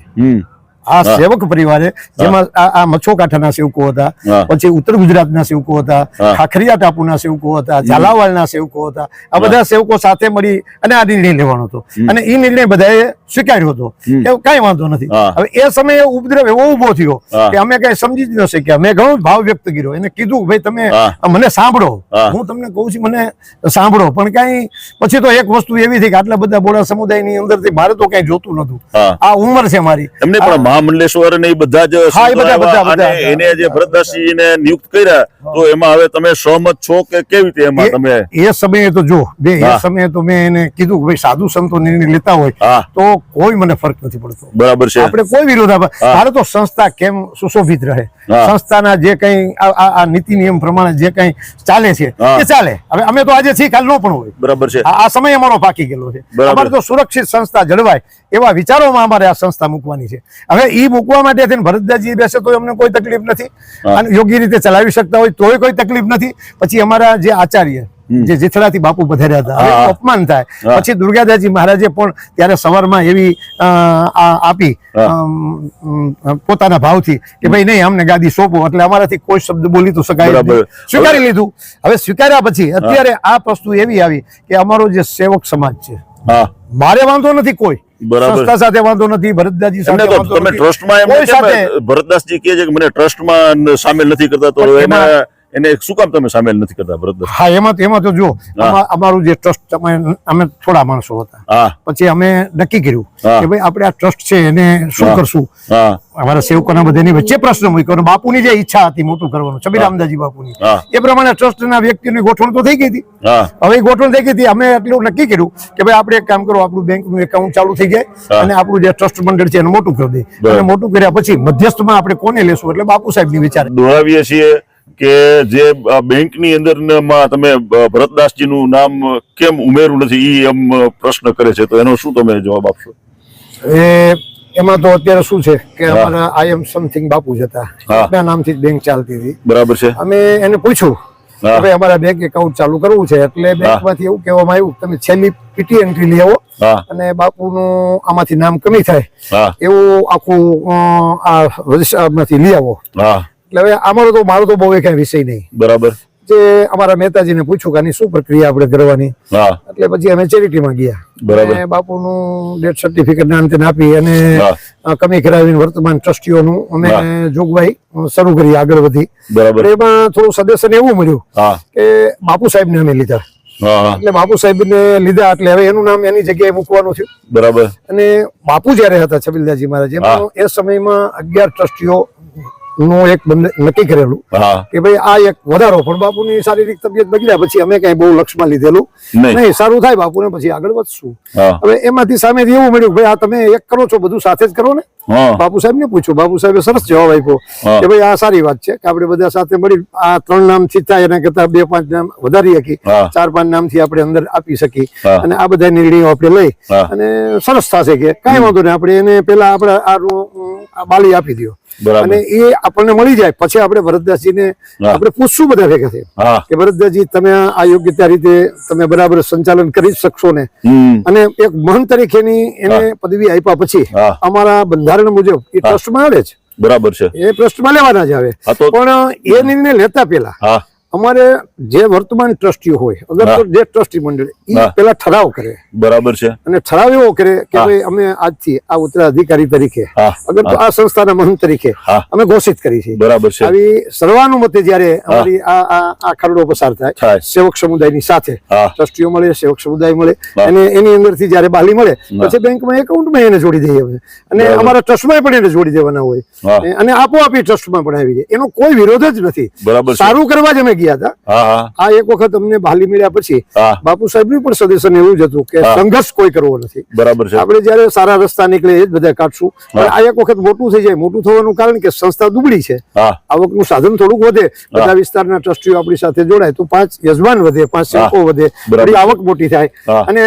આ હા. સેવક પરિવારે જેમાં આ મચ્છો કાંઠાના સેવકો હતા હા. પછી ઉત્તર ગુજરાતના સેવકો હતા હા. ખાખરિયા ટાપુના સેવકો હતા ઝાલાવાડના સેવકો હતા આ બધા સેવકો સાથે મળી અને આ નિર્ણય લેવાનો હતો અને એ નિર્ણય બધાએ સ્વીકાર્યો હતો કે કાંઈ વાંધો નથી હા. હવે એ સમયે ઉપદ્રવ એવો ઉભો થયો હા. કે અમે કઈ સમજી જ ન શક્યા મેં ઘણો ભાવ વ્યક્ત કર્યો એને કીધું ભાઈ તમે હા. મને સાંભળો હા. હું તમને કહું છું મને સાંભળો પણ કઈ પછી તો એક વસ્તુ એવી થઈ કે આટલા બધા બોડા સમુદાયની અંદરથી મારે તો કઈ જોતું નતું હા. આ ઉંમર છે મારી એમને પણ મહામંડલેશ્વર ને એ બધા જ હા, એ બધા, સંતો આવ્યા બધા, અને બધા. એને જે ભરતદાસજીને નિયુક્ત કર્યા તો એમાં હવે તમે સહમત છો કે કેવી રીતે એમાં તમે એ સમયે તો જો એ હા. સમયે તો મેં એને કીધું કે ભાઈ સાધુ સંતો નિર્ણય લેતા હોય હા તો કોઈ મને ફરક નથી પડતો બરાબર છે આપણે કોઈ વિરોધાભાસ હા. મારે તો સંસ્થા કેમ સુશોભિત રહે હા. સંસ્થાના જે કઈ આ નીતિ નિયમ પ્રમાણે જે કઈ ચાલે છે હા. એ ચાલે હવે અમે તો આજે છીએ કાલ નો પણ હોય બરાબર છે આ સમય અમારો પાકી ગયેલો છે બરાબર. અમારે તો સુરક્ષિત સંસ્થા જળવાય એવા વિચારોમાં અમારે આ સંસ્થા મૂકવાની છે હવે ઈ મૂકવા માટે થઈને ભરતદાસજી બેસે તો અમને કોઈ તકલીફ નથી હા. અને યોગ્ય રીતે ચલાવી શકતા હોય તોય કોઈ તકલીફ નથી પછી અમારા જે આચાર્ય જે જેથડાથી બાપુ પધાર્યા હતા હવે હા. અપમાન થાય હા. પછી દુર્ગાદાસજી મહારાજે પણ ત્યારે સવારમાં એવી આપી પોતાના ભાવથી કે ભાઈ નહીં અમને ગાદી સોંપો એટલે અમારાથી કોઈ શબ્દ બોલી તો શકાય જ નહીં. બરાબર. સ્વીકારી લીધું હવે સ્વીકાર્યા પછી અત્યારે આ વસ્તુ એવી આવી કે અમારો જે સેવક સમાજ છે હા મારે વાંધો નથી કોઈ બરાબર. સંસ્થા સાથે વાંધો નથી ભરતદાસજી એમને સાથે તો વાંધો તમે નથી. ટ્રસ્ટમાં એમને કોઈ સાથે કેમ ભરતદાસજી કહે છે કે મને ટ્રસ્ટમાં સામેલ નથી કરતા તો પણ એને એને શું કામ તમે સામેલ નથી કરતા ભરતદાસ હા એમાં તો જો અમારું જે ટ્રસ્ટ અમે થોડા માણસો હતા હા પછી અમે નક્કી કર્યું હા. કે ભાઈ આપણે આ ટ્રસ્ટ છે એને શું હા. કરશું હા અમારા સેવકોના બધાની વચ્ચે પ્રશ્ન મૂક્યો અને બાપુની જે ઈચ્છા હતી મોટું કરવાનું છબીરામદાસજી બાપુની હા. એ પ્રમાણે ટ્રસ્ટના વ્યક્તિની ગોઠવણ તો થઈ ગઈ હતી હા હવે એ ગોઠવણ થઈ ગઈ હતી અમે એટલું નક્કી કર્યું કે ભાઈ આપણે એક કામ કરો આપણું બેંકનું એકાઉન્ટ ચાલુ થઈ જાય હા. અને આપણું જે ટ્રસ્ટ મંડળ છે એને મોટું કરી દે બરાબર. અને મોટું કર્યા પછી મધ્યસ્થમાં આપણે કોને લેશું એટલે બાપુ સાહેબની વિચાર દોરાવીએ છીએ કે જે બેંકની અંદર તમે ભરતદાસજીનું નામ કેમ ઉમેર્યું નથી ઈ એમ પ્રશ્ન કરે છે તો એનો શું તમે જવાબ આપશો એમાં તો અત્યારે શું છે કે હા. અમારા આઈ એમ સમથિંગ બાપુ જ હતા હા. આપણા નામથી જ બેંક ચાલતી હતી બરાબર છે અમે એને પૂછ્યું હા. કે ભાઈ અમારા બેંક એકાઉન્ટ ચાલુ કરવું છે એટલે બેંકમાંથી એવું કહેવામાં આવ્યું કે તમે છેલ્લી પીટી એન્ટ્રી લઈ આવો હા અને બાપુનું આમાંથી નામ કમી થાય હા એવું આખું આ રજિસ્ટરમાંથી લઈ આવો હા એટલે હવે મારો તો બહુ કઈ વિષય નહીં બરાબર જે અમારા મહેતાજીને પૂછ્યું કે આની શું પ્રક્રિયા આપણે કરવાની હા એટલે પછી અમે ચેરિટીમાં ગયા બરાબર. અને બાપુનું ડેથ સર્ટિફિકેટ ના અંતે આપી અને હા. કમી કરાવીને વર્તમાન ટ્રસ્ટીઓનું અમે જોગવાઈ શરૂ કરી આગળ વધી બરાબર એમાં થોડું સદસ્યને એવું મળ્યું હા કે બાપુ સાહેબને અમે લીધા હા એટલે બાપુ સાહેબને લીધા એટલે હવે એનું નામ એની જગ્યાએ મૂકવાનું થયું. બરાબર. અને બાપુ જયારે હતા છબીલદાસજી મહારાજ, એમાં એ સમયમાં 11 ટ્રસ્ટીઓ નું એક નક્કી કરેલું હા કે ભાઈ આ એક વધારો, પણ બાપુની શારીરિક તબિયત બગડ્યા પછી અમે કઈ બહુ લક્ષમાં લીધેલું નહીં. સારું થાય બાપુને પછી આગળ વધશું. હા હવે એમાંથી સામેથી એવું મળ્યું કે ભાઈ આ તમે એક કરો છો, બધું સાથે જ કરો ને. હા બાપુ સાહેબ ને પૂછ્યું, બાપુ સાહેબે સરસ જવાબ આપ્યો કે ભાઈ આ સારી વાત છે કે આપણે બધા સાથે મળી આ 3 નામથી થાય, એના કરતા 2-5 નામ વધારી શકી, હા. 4-5 નામથી આપણે અંદર આપી શકી હા. અને આ બધા નિર્ણયો આપણે લઈ હા. અને સરસ થશે કે કાંઈ વાંધો નહીં, આપણે એને પેલા આપણે આ બાલી આપી દો બરાબર. અને એ આપણને મળી જાય પછી આપણે ભરતદાસજીને હા. આપણે પૂછશું બધા ભેગા થઈ હા કે ભરતદાસજી તમે આ યોગ્યતા રીતે તમે બરાબર સંચાલન કરી શકશો ને. અને એક મહંત તરીકેની એને પદવી આપ્યા પછી હા. અમારા બંધારણ મુજબ એ ટ્રસ્ટમાં આવે છે, બરાબર છે. એ ટ્રસ્ટમાં લેવાના જ આવે, હા તો પણ એ નિર્ણય લેતા પહેલા હા અમારે જે વર્તમાન ટ્રસ્ટીઓ હોય અગર તો જે ટ્રસ્ટી મંડળ એ હા. પેલા ઠરાવ કરે બરાબર છે. અને ઠરાવ એવો કરે કે હા. ભાઈ અમે આજથી આ ઉત્તરાધિકારી તરીકે હા. અગર તો આ સંસ્થાના મહંત તરીકે હા. અમે ઘોષિત કરી છે. બરાબર છે. આવી સર્વાનુમતે જયારે અમારી આ ખરડો પસાર થાય થાય. સેવક સમુદાયની સાથે હા. ટ્રસ્ટીઓ મળે, સેવક સમુદાય મળે હા. અને એની અંદરથી જયારે બાલી મળે હા. પછી બેંકમાં એકાઉન્ટમાં એને જોડી દઈએ અમે અને બરાબર. અમારા ટ્રસ્ટમાં પણ એને જોડી દેવાના હોય હા. અને આપોઆપ એ ટ્રસ્ટમાં પણ આવી જાય, એનો કોઈ વિરોધ જ નથી. બરાબર છે. સારું કરવા જ અમે ગયા હતા. હા હા આ એક વખત અમને બાલી મળ્યા પછી હા. બાપુ સાહેબનું પણ સજેશન એવું જ હતું કે હા. સંઘર્ષ કોઈ કરવો નથી. બરાબર છે. આપણે જયારે સારા રસ્તા નીકળે એ જ બધા કાઢશું. પણ આ એક વખત મોટું થઈ જાય, મોટું થવાનું કારણ કે સંસ્થા દુબળી છે, હા આવકનું સાધન થોડુંક વધે, બધા વિસ્તારના ટ્રસ્ટીઓ આપણી સાથે જોડાય તો 5 યજમાન વધે, 5 સેવકો વધે, બરાબર. આપણી આવક મોટી થાય. હા. અને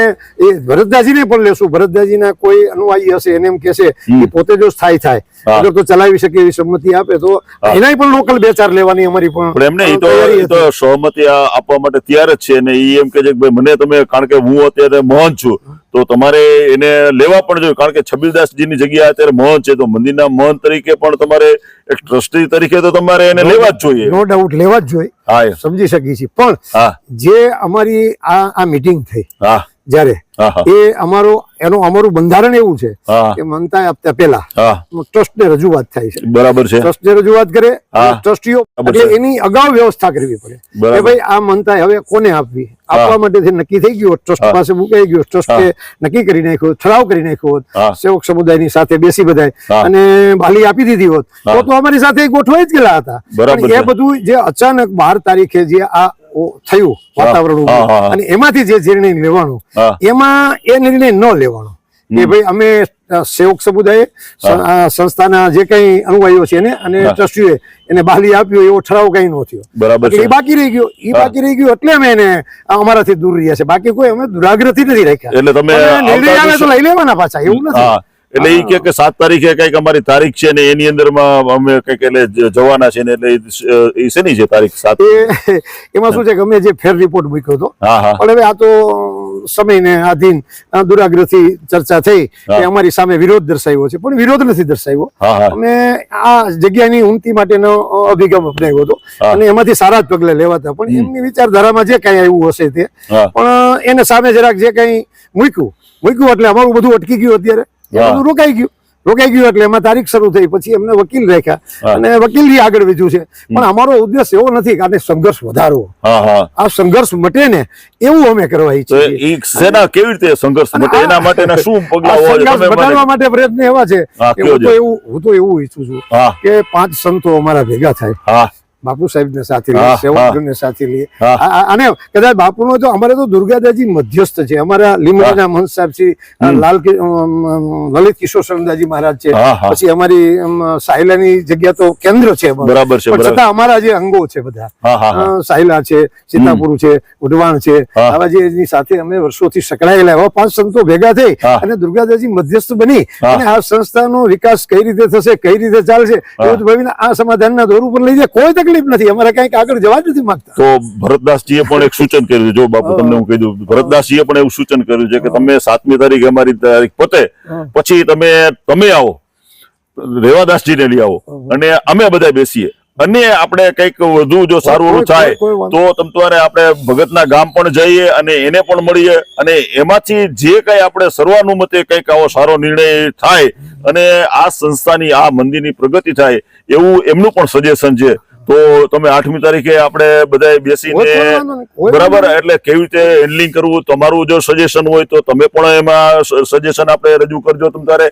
એ ભરતદાસજીને પણ લેશું, ભરતદાસજીના કોઈ અનુયાયી હશે એને એમ કહેશે એ પોતે જો સ્થાયી થાય હા. અગર તો ચલાવી શકે એવી સંમતિ આપે તો એનાય પણ લોકલ 2-4 લેવાની અમારી પણ એમને એ તૈયારી હતી. તો સહમતિ આપવા માટે તૈયાર જ છે ને એ એમ કે છે કે ભાઈ મને તમે, કારણ કે હું અત્યારે મહંત છું તો તમારે એને લેવા પણ જોઈએ, કારણ કે છબીલદાસજીની જગ્યા અત્યારે મહંત છે તો મંદિરના મહંત તરીકે પણ તમારે એક ટ્રસ્ટી તરીકે તો તમારે એને લેવા જ જોઈએ. નો ડાઉટ લેવા જ જોઈએ, હા એ. સમજી શકીએ છીએ. પણ હા જે અમારી આ મીટિંગ થઈ હા જ્યારે હા હા એ અમારું બંધારણ એવું છે હા કે મનતા આપતા પહેલા હા ટ્રસ્ટને રજૂઆત થાય છે, બરાબર છે. ટ્રસ્ટને રજૂઆત કરે હા. ટ્રસ્ટીઓ બરાબર એટલે છે. એની અગાઉ વ્યવસ્થા કરવી પડે બરાબર. કે ભાઈ આ મનતા હવે કોને આપવી, આપવા માટે નક્કી થઈ ગયું, ટ્રસ્ટ હા. પાસે મુકાઈ ગયું, ટ્રસ્ટે નક્કી કરી નાખ્યું, ઠરાવ કરી નાખ્યો હોત, હા. સેવક સમુદાયની સાથે બેસી બધાય હા. અને બાલી આપી દીધી હોત હા. તો અમારી સાથે ગોઠવાઈ જ ગયેલા હતા. બરાબર પણ એ છે. બધું જે અચાનક 12 તારીખે જે આ થયું વાતાવરણ હા, ઊભું હા, હા. અને એમાંથી જે નિર્ણય લેવાનો હા. એમાં એ નિર્ણય ન લેવાનો કે ભાઈ અમે સેવક સમુદાય સંસ્થાના જે કઈ અનુયાયીઓ છે એને અને હા. ટ્રસ્ટીઓએ એને બહાલી આપ્યો એવો ઠરાવ કઈ ન થયો. બરાબર એટલે છે. એ બાકી રહી ગયો, બાકી રહી ગયું એટલે અમે એને અમારાથી દૂર રહ્યા છે, બાકી કોઈ અમે દુરાગ્રહથી નથી રાખ્યા. એટલે તમે અને નિર્ણય આવતા આવે તો લઈ લેવાના પાછા, એવું નથી. હા એટલે એ કે 7 તારીખે કઈક અમારી તારીખ છે ને એની અંદરમાં અમે કઈક એટલે જવાના છે ને એટલે એ શેની છે તારીખ 7? એમાં શું છે કે અમે જે ફેર રિપોર્ટ મૂક્યો હતો હા હા પણ હવે આ તો સમયને આધીન દુરાગ્રહથી ચર્ચા થઈ કે અમારી સામે વિરોધ દર્શાવ્યો છે, પણ વિરોધ નથી દર્શાવ્યો. હા હા અમે આ જગ્યાની ઉન્નતિ માટેનો અભિગમ અપનાવ્યો હતો હા. અને એમાંથી સારા જ પગલા લેવાતા, પણ એમની વિચારધારામાં જે કઈ આવ્યું હશે તે હા. પણ એને સામે જરાક જે કઈ મૂક્યું એટલે અમારું બધું અટકી ગયું, અત્યારે એ હા. બધું રોકાઈ ગયું એટલે એમાં તારીખ શરૂ થઈ, પછી એમને વકીલ રાખ્યા હા. અને વકીલથી આગળ વધ્યું છે. પણ અમારો ઉદ્દેશ એવો નથી કે આને સંઘર્ષ વધારવો, હા હા આ સંઘર્ષ મટે ને એવું અમે કરવા તો ઈચ્છીએ છીએ. એ સેના કેવી રીતે સંઘર્ષ માટે એના માટેના શું પગલા આ હોવા જોઈએ? સંઘર્ષ તમે ઘટાડવા મને- માટે પ્રયત્ન એવા છે હા, કે કયો છે? હું તો એવું ઈચ્છું છું હા કે 5 સંતો અમારા ભેગા થાય, હા બાપુ સાહેબ ને સાથે હા, લઈએ, સેવકજનને સાથે લઈએ. હા. અને કદાચ બાપુનો તો અમારે તો દુર્ગાદાજી મધ્યસ્થ છે, અમારા લીમડીના મહંત સાહેબ શ્રી લલિત કિશોર શરણદાસજી મહારાજ છે, હા, હા. પછી અમારી સાયલાની જગ્યા તો કેન્દ્ર છે અમારું. બરાબર છે, પણ બરાબર. છતાં અમારા જે અંગો છે બધા હા, હા, હા. સાયલા છે, સીતાપુર છે, ઉઢવાણ છે, હા. આવા જે એની સાથે અમે વર્ષોથી સંકળાયેલા એવા 5 સંતો ભેગા થઈ હા. અને દુર્ગાદાજી મધ્યસ્થ બની હા. અને આ સંસ્થાનો વિકાસ કઈ રીતે થશે, કઈ રીતે ચાલશે એવું ભાવીને આ સમાધાનના દોર ઉપર લઈ જાય, કોઈ તકલીફ નથી, અમારે કઈક આગળ જવા જ નથી માંગતા. તો ભરતદાસજીએ પણ એક સૂચન કર્યું છે. જો બાપુ તમને હું કહી દઉં, ભરતદાસજીએ પણ એવું સૂચન કર્યું છે કે તમે 7મી તારીખે અમારી તારીખ પતે પછી તમે આવો, રેવાદાસજીને લઈ આવો અને અમે બધા બેસીએ અને આપણે કઈક વધુ જો સારું એવું થાય કોઈ વાંધો તો તમારે આપણે ભગતના ગામ પણ જઈએ અને એને પણ મળીએ અને એમાંથી જે કઈ આપણે સર્વાનુમતે કઈક આવો સારો નિર્ણય થાય અને આ સંસ્થાની આ મંદિરની પ્રગતિ થાય એવું એમનું પણ સજેશન છે. તો તમે 8મી તારીખે આપણે બધા બેસીને કોઈ વાંધો નહીં, કોઈ બરાબર વાંધો એટલે કેવી રીતે હેન્ડલિંગ કરવું તમારું જો સજેશન હોય તો તમે પણ એમાં સજેશન આપણે રજૂ કરજો તમ તારે,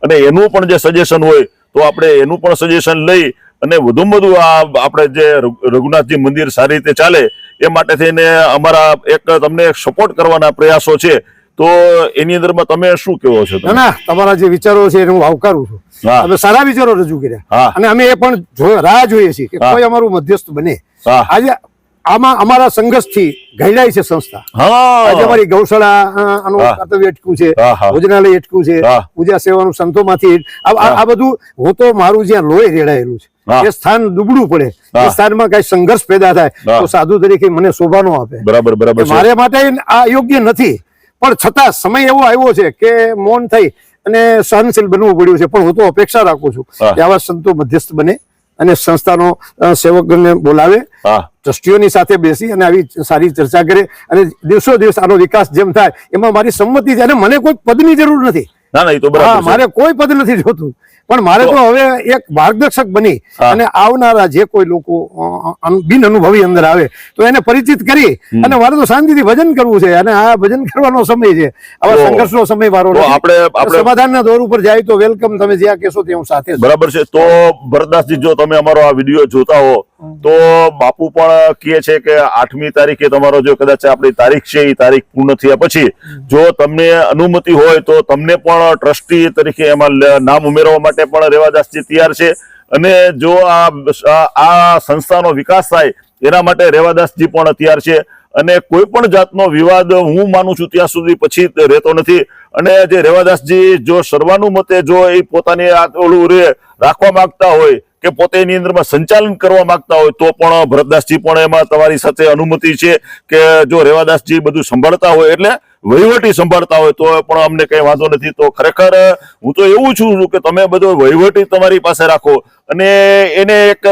અને એનું પણ જે સજેશન હોય તો આપણે એનું પણ સજેશન લઈ અને વધુમાં વધુ આ આપણે જે રઘુનાથજી મંદિર સારી રીતે ચાલે એ માટે થઈને અમારા એક તમને સપોર્ટ કરવાના પ્રયાસો છે. તો એની અંદરમાં તમે શું કહેવો છો? ના ના, તમારા જે વિચારો છે એને હું આવકારું છું. હા. અમે સારા વિચારો રજૂ કર્યા હા. અને અમે એ પણ રાહ જોઈએ છીએ કે હા. કોઈ અમારું મધ્યસ્થ બને. હા. આજે આમાં અમારા સંઘર્ષથી ઘડાઈ છે સંસ્થા. આજે હા અમારી ગૌશાળા આનું હા. કર્તવ્ય અટકું છે, હા, હા. ભોજનાલય અટકું છે, હા. પૂજા સેવાનું સંતોમાંથી આ બધું. હું તો મારું જ્યાં લોહી રેડાયેલું હા. છે એ સ્થાન દુબળું પડે, હા. એ સ્થાનમાં કઈ સંઘર્ષ પેદા થાય હા. તો સાધુ તરીકે મને શોભા ન આપે. બરાબર બરાબર કે છે. મારે માટે આ યોગ્ય નથી, પણ છતાં સમય એવો આવ્યો છે કે મૌન થઈ અને સહનશીલ બનવું પડ્યું છે. પણ હું તો અપેક્ષા રાખું છું હા. કે આવા સંતો મધ્યસ્થ બને અને સંસ્થાનો સેવકગણને બોલાવે, હા ટ્રસ્ટીઓની સાથે બેસી અને આવી સારી ચર્ચા કરે અને દિવસો દિવસ આનો વિકાસ જેમ થાય એમાં મારી સંમતિ છે. અને મને કોઈ પદની જરૂર નથી. ના ના, એ તો હા, બરાબર છે. મારે કોઈ પદ નથી જોતું, પણ મારે તો હવે એક માર્ગદર્શક બની હા. અને આવનારા જે કોઈ લોકો બિન અનુભવી અંદર આવે તો એને પરિચિત કરી અને મારે તો શાંતિથી ભજન કરવું છે. અને આ ભજન કરવાનો સમય છે, આવા તો- સંઘર્ષનો સમય મારો તો નથી. આપણે સમાધાનના દોર ઉપર જાય તો વેલકમ, તમે જ્યાં કહેશો ત્યાં હું સાથે છું. બરાબર છે. તો ભરતદાસજી, જો તમે અમારો આ વિડીયો જોતા હો તો બાપુ પણ કહે છે કે 8મી તારીખે તમારો જો કદાચ આપણી તારીખ છે એ તારીખ પૂર્ણ થયા પછી જો તમને અનુમતિ હોય તો તમને પણ ટ્રસ્ટી તરીકે એમાં નામ ઉમેરવા માટે પણ રેવાદાસજી તૈયાર છે. અને જો આ સંસ્થાનો વિકાસ થાય એના માટે રેવાદાસજી પણ તૈયાર છે. અને કોઈ પણ જાતનો વિવાદ હું માનું છું ત્યાં સુધી પછી રહેતો નથી. અને જે રેવાદાસજી જો સર્વાનુમતે જો એ પોતાની ઓલું રાખવા માંગતા હોય કે પોતે એની અંદરમાં સંચાલન કરવા માંગતા હોય તો પણ ભરતદાસજી પણ એમાં તમારી સાથે અનુમતિ છે કે જો રેવાદાસજી બધું સંભાળતા હોય એટલે વહીવટી સંભાળતા હોય તો પણ અમને કઈ વાંધો નથી. તો ખરેખર હું તો એવું છું કે તમે બધો વહીવટી તમારી પાસે રાખો અને એને એક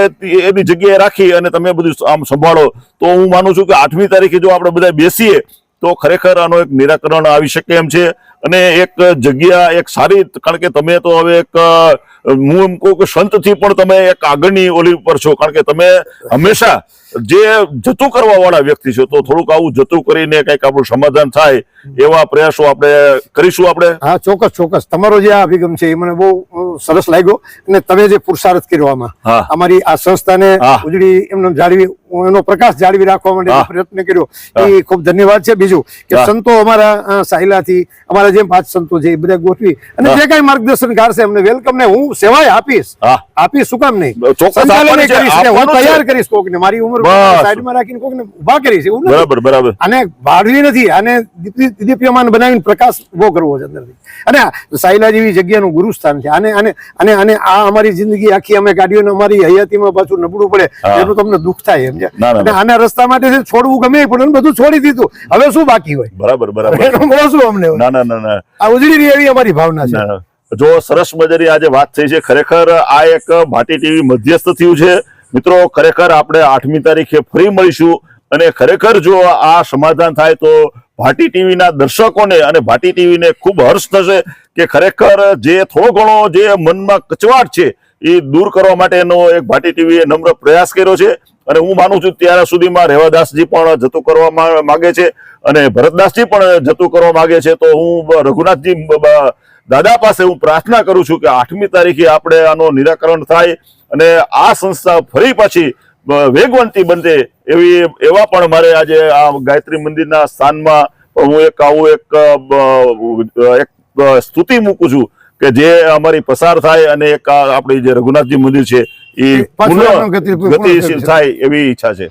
એની જગ્યાએ રાખી અને તમે બધું આમ સંભાળો તો હું માનું છું કે 8મી તારીખે જો આપણે બધા બેસીએ તો ખરેખર આનો એક નિરાકરણ આવી શકે એમ છે. અને એક જગ્યા એક સારી, કારણ કે તમે તો હવે એક હું એમ કહું કે સંતથી પણ તમે એક આગળની ઓલી ઉપર છો, કારણ કે તમે હંમેશા જે જતું કરવા વાળા વ્યક્તિ છો. તો થોડુંક આવું જતું કરીને કઈક આપણું સમાધાન થાય એવા પ્રયાસો આપણે કરીશું. આપણે હા, ચોક્કસ ચોક્કસ. તમારો જે આ અભિગમ છે એ મને બહુ સરસ લાગ્યો અને તમે જે પુરુષાર્થ કર્યો આમાં હા. અમારી આ સંસ્થાને હા. ઉજળી એમનો જાળવી એનો પ્રકાશ જાળવી રાખવા માટે હા. પ્રયત્ન કર્યો એ ખૂબ ધન્યવાદ છે. બીજું કે હા. સંતો અમારા સાયલાથી અમારા જેમ 5 સંતો છે એ બધા ગોઠવી અને હા. જે કઈ માર્ગદર્શન છે એમને વેલકમ ને હું સેવાય આપીશ. હા. આપીશ, શું કામ નહીં, ચોક્કસ સંચાલન આપવાનું છે, કરીશ ને હું આપવાનું છે. તૈયાર કરીશ કોકને મારી ઉંમર બસ. સાઈડમાં રાખીને કોકને ઉભા કરીશ. એવું નથી. બરાબર બરાબર. આને ભાડવી નથી, આને દીપ્યમાન બનાવીને પ્રકાશ ઉભો કરવો છે અંદરથી. અને સાયલા જેવી જગ્યાનું ગુરુસ્થાન છે. આને આને આને આને આ અમારી જિંદગી આખી અમે કાઢીએ ને અમારી હયાતીમાં પાછું નબળું પડે હા. એનું તમને દુઃખ થાય એમ છે. ના, ના, અને આના રસ્તા માટે છોડવું ગમે પણ બધું છોડી દીધું, હવે શું બાકી હોય? બરાબર બરાબર. એનું બહુ શું અમને હોય? ના ના ના ના આ ઉજળી રહી એવી અમારી ભાવના છે. ના. જો સરસ મજાની આજે વાત થઈ છે. ખરેખર આ એક ભાટી ટીવી મધ્યસ્થ થયું છે. મિત્રો, ખરેખર આપણે 8મી તારીખે ફરી મળીશું અને ખરેખર જો આ સમાધાન થાય તો ભાટી ટીવીના દર્શકોને અને ભાટી ટીવીને ખૂબ હર્ષ થશે કે ખરેખર જે થોડો ઘણો જે મનમાં કચવાટ છે એ દૂર કરવા માટેનો એક ભાટી ટીવીએ નમ્ર પ્રયાસ કર્યો છે. અને હું માનું છું ત્યાર સુધીમાં રેવાદાસજી પણ જતું કરવા માંગે છે અને ભરતદાસજી પણ જતું કરવા માંગે છે. તો હું રઘુનાથજી દાદા પાસે હું પ્રાર્થના કરું છું કે 8મી તારીખે આપણે આનો નિરાકરણ થાય અને આ સંસ્થા ફરી પાછી વેગવંતી બનતે એવા પણ મારે આજે આ ગાયત્રી મંદિરના સ્થાનમાં હું એક આવું એક સ્તુતિ મૂકું છું કે જે અમારી પસાર થાય અને એક આપણી જે રઘુનાથજી મંદિર છે એ પાછું પુનઃ ગતિશીલ થાય એવી ઈચ્છા છે.